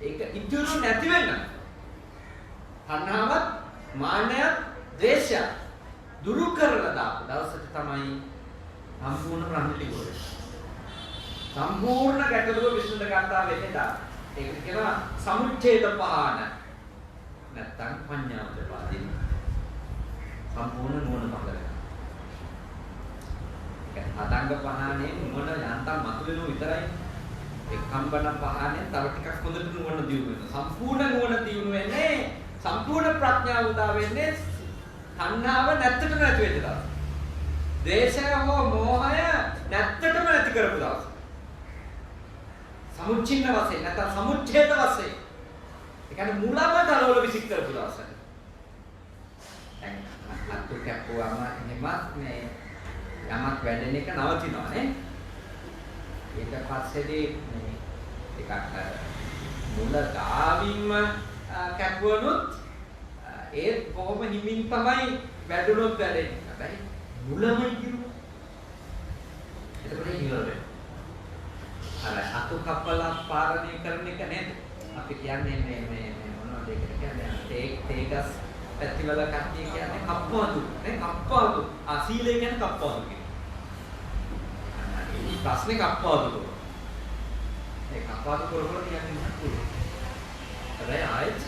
ඒක ඉතුරු නැති වෙන්න. තණ්හාවත්, මාන්නයත්, ද්වේෂයත් දුරු කරලා දාපු දවසට තමයි සම්පූර්ණ ප්‍රණිති වෙන්නේ. සම්පූර්ණ ගැටලුව විසඳ ගන්නවා වෙන්නේ දා. ඒක කියනවා සමුච්ඡේද පහන. නැත්තම් පඤ්ඤාවද පාදින. සම්පූර්ණ නුවණ පහළ අතංග පහනේ නුවණ යන්තම් මතුවෙනු විතරයි. එක්කම්බන පහනේ තව ටිකක් හොඳට නුවණ දියුණු වෙනවා. සම්පූර්ණ නුවණ දියුණු වෙන්නේ සම්පූර්ණ ප්‍රඥාව උදා වෙන්නේ තණ්හාව නැත්තටම නැති වෙච්ච දවස. ද්වේෂය හෝ මෝහය නැත්තටම නැති කරපු දවස. සමුච්චින්න වශයෙන් නැත්නම් සමුච්ඡේද වශයෙන්. ඒ කියන්නේ මුලම දලවල විසික් කරපු දවස. දැන් අත්තු කැපුවාම එහෙමත් මේ යමක් වැඩෙන එක නවතිනවා නේ. ඊට පස්සේදී මේ එකක් මුල ගාවින්ම කැපුවනොත් ඒත් කොහොම හිමින් තමයි වැඩුණොත් වැඩෙන්නේ. හැබැයි මුලම ඉතිරුවා. එතකොට ඉවර වෙනවා. අර අතු කපලා පාලනය කරන එක නේද? අපි කියන්නේ මේ මොනවද ඒකට කියන්නේ? තේගස් පැතිවල කට්ටිය කියන්නේ කප්පාදු නේ කප්පාදු. සීලය කියන්නේ කප්පාදු කියන්නේ. ප්‍රශ්නේ කප්පාදු. ඒ කප්පාදු කරවල කියන්නේ මොකක්ද? ආයෙත්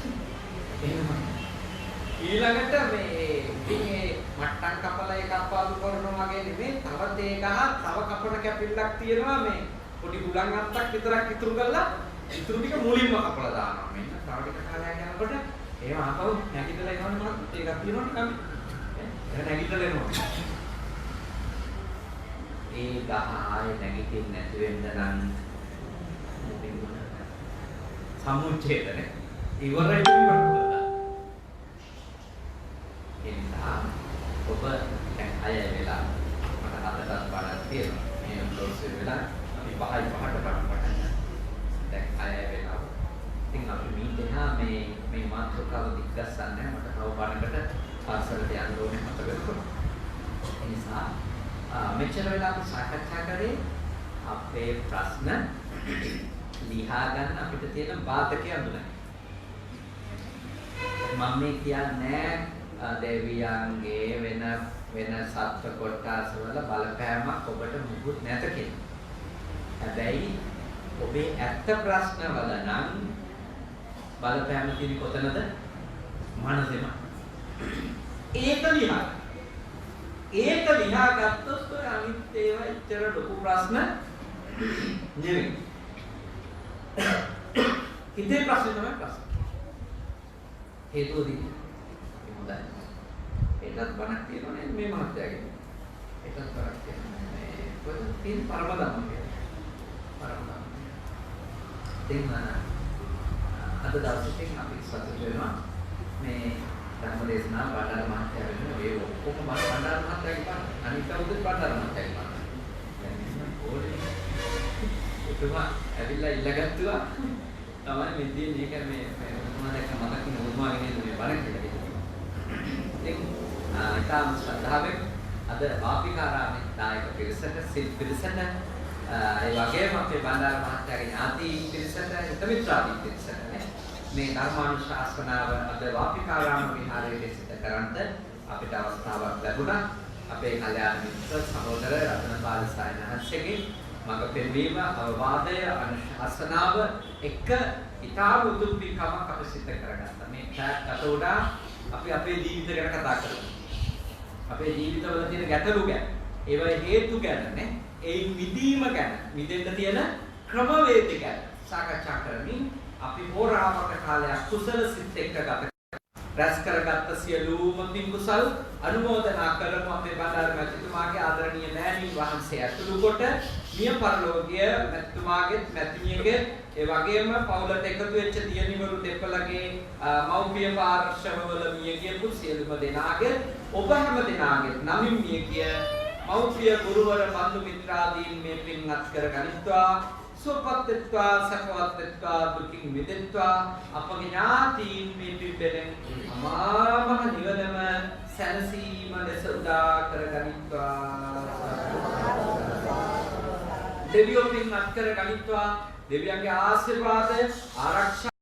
ඊළඟට මේ මට්ටම් කපලා ඒක කප්පාදු කරනවා වගේ නෙමෙයි. තව තේගහ තව කපන කැපිල්ලක් තියෙනවා මේ පොඩි හුලං අත්තක් විතරක් ඉතුරු කරලා ඉතුරු ටික මුලින්ම කපලා දානවා. මෙන්න තව ටික කාලයක් යනකොට ඒව ආපහු නැගිටලා එනවනේ මම ඒකක් තියෙනවනේ කම්. ඒක නැගිටලා එනවා. ඒ ගහ ආයේ නැගිටින්න නැති වෙන්න නම් සමුච්ඡේදනේ ඉවරයි ඉවරයි. එනිසා ඔබ දැන් අය වෙලා මට හදට බලන්න තියෙනවා. මේ උදෝස් වෙලා අපි 5යි 5ට පටන් දැන් අය වෙලා. ඉතින් අපි මීටහා මේ මාතෘකාව දිග්ගස්සන්නේ මට තව බණකට පාසලට යන්න ඕනේ මතක කරගන්න. ඒ නිසා මෙච්චර වෙලා අපි සාකච්ඡා කරේ අපේ ප්‍රශ්න ලියා ගන්න අපිට තියෙන බාධකයන් අඳුනගන්න. මම මේ කියන්නේ දෙවියන්ගේ වෙන සත්ව කොටස් වල බලපෑමක් ඔබට මුකුත් නැත කියලා. හැබැයි ඔබේ ඇත්ත ප්‍රශ්න වල නම් බලපෑම තියෙන්නේ කොතනද? මනසෙම. ඒක ලියා ගත්තොත් ඔය අනිත් ඒවා ඉතර ලොකු ප්‍රශ්න නෙවෙයි. හිතේ ප්‍රශ්න තමයි ප්‍රශ්න. හේතුවදී හොඳයි. ඒකත් බණක් තියෙනවනේ මේ මහත්යාගේ. ඒකත් බණක් තියෙනවා. මේ කොහෙද තියෙන පරමදම්ම කියලා. පරමදම්ම. අද දවසේ අපි සතුටු වෙනවා මේ ධර්මදේශනා බණ්ඩාර මහත්තයා වෙනුවෙන් මේ ඔක්කොම බණ්ඩාර මහත්තයාගේ පාන අනිත් අවුරුද්දේ බණ්ඩාර මහත්තයාගේ පාන. දැන් ඕනේ. ඒකම ඇවිල්ලා ඉල්ලගත්තුවා. තමයි මෙදී මේක මේ මොනවද දැක්ක මතක් වෙන උරුමාගෙන ඉන්න මේ බණ කියලා. ඉතින් ඊටම ශ්‍රද්ධාවෙන් අද වාපිකාරාමේ දායක පිරිසට සිල් පිරිසට ඒ වගේම අපේ බණ්ඩාර මහත්තයාගේ ඥාති පිරිසට හිතමිත්‍රාදී පිරිසට මේ ධර්මානුශාසනාව අද වාපිකාරාම විහාරයේ සිට කරන්ට අපිට අවස්ථාවක් ලැබුණා. අපේ කල්යාණ මිත්‍ර සහෝදර රත්නපාල සායනහස්ගේ මඟ පෙන්වීම අවවාදය අනුශාසනාව එක ඉතාම උතුම් පින්කමක් අපි සිද්ධ කරගත්තා. මේ පැයට උඩා අපි අපේ ජීවිත ගැන කතා කරමු. අපේ ජීවිතවල තියෙන ගැටලු ගැන, ඒවයි හේතු ගැන නේ, ඒ මිදීම ගැන, මිදෙන්න තියෙන ක්‍රමවේද ගැන සාකච්ඡා කරමින් අපි හෝරාවක කාලයක් කුසල සිත් එක්ක ගත රැස් කරගත්ත සියලුම පින් කුසල් අනුමෝදනා කරමු. අපේ බණ්ඩාර මැතිතුමාගේ ආදරණීය මෑණින් වහන්සේ ඇතුළු කොට මිය පරලෝකීය මැතිතුමාගේ මැතිණියගේ ඒ වගේම පවුලට එකතු වෙච්ච දියණිවරු දෙපළගේ මව්පිය පාර්ශවවල මිය ගියපු සියලුම දෙනාගේ ඔබ හැම දෙනාගේ නමින් මිය ගිය මව්පිය ගුරුවර බන්දු මිත්‍රාදීන් මේ පින් අත් කර ගනිත්වා. සුවපත්ත්වා සකවත්ත්වා දුකින් මිදෙත්වා. අපගේ ඥාතීන් මේ පිබ්බෙන් අමාමහ නිවනම සැනසීම ලෙස උදා කර ගනිත්වා. දෙවියෝ පින් අත්කර ගනිත්වා දෙවියන්ගේ ආශිර්වාද ආරක්ෂා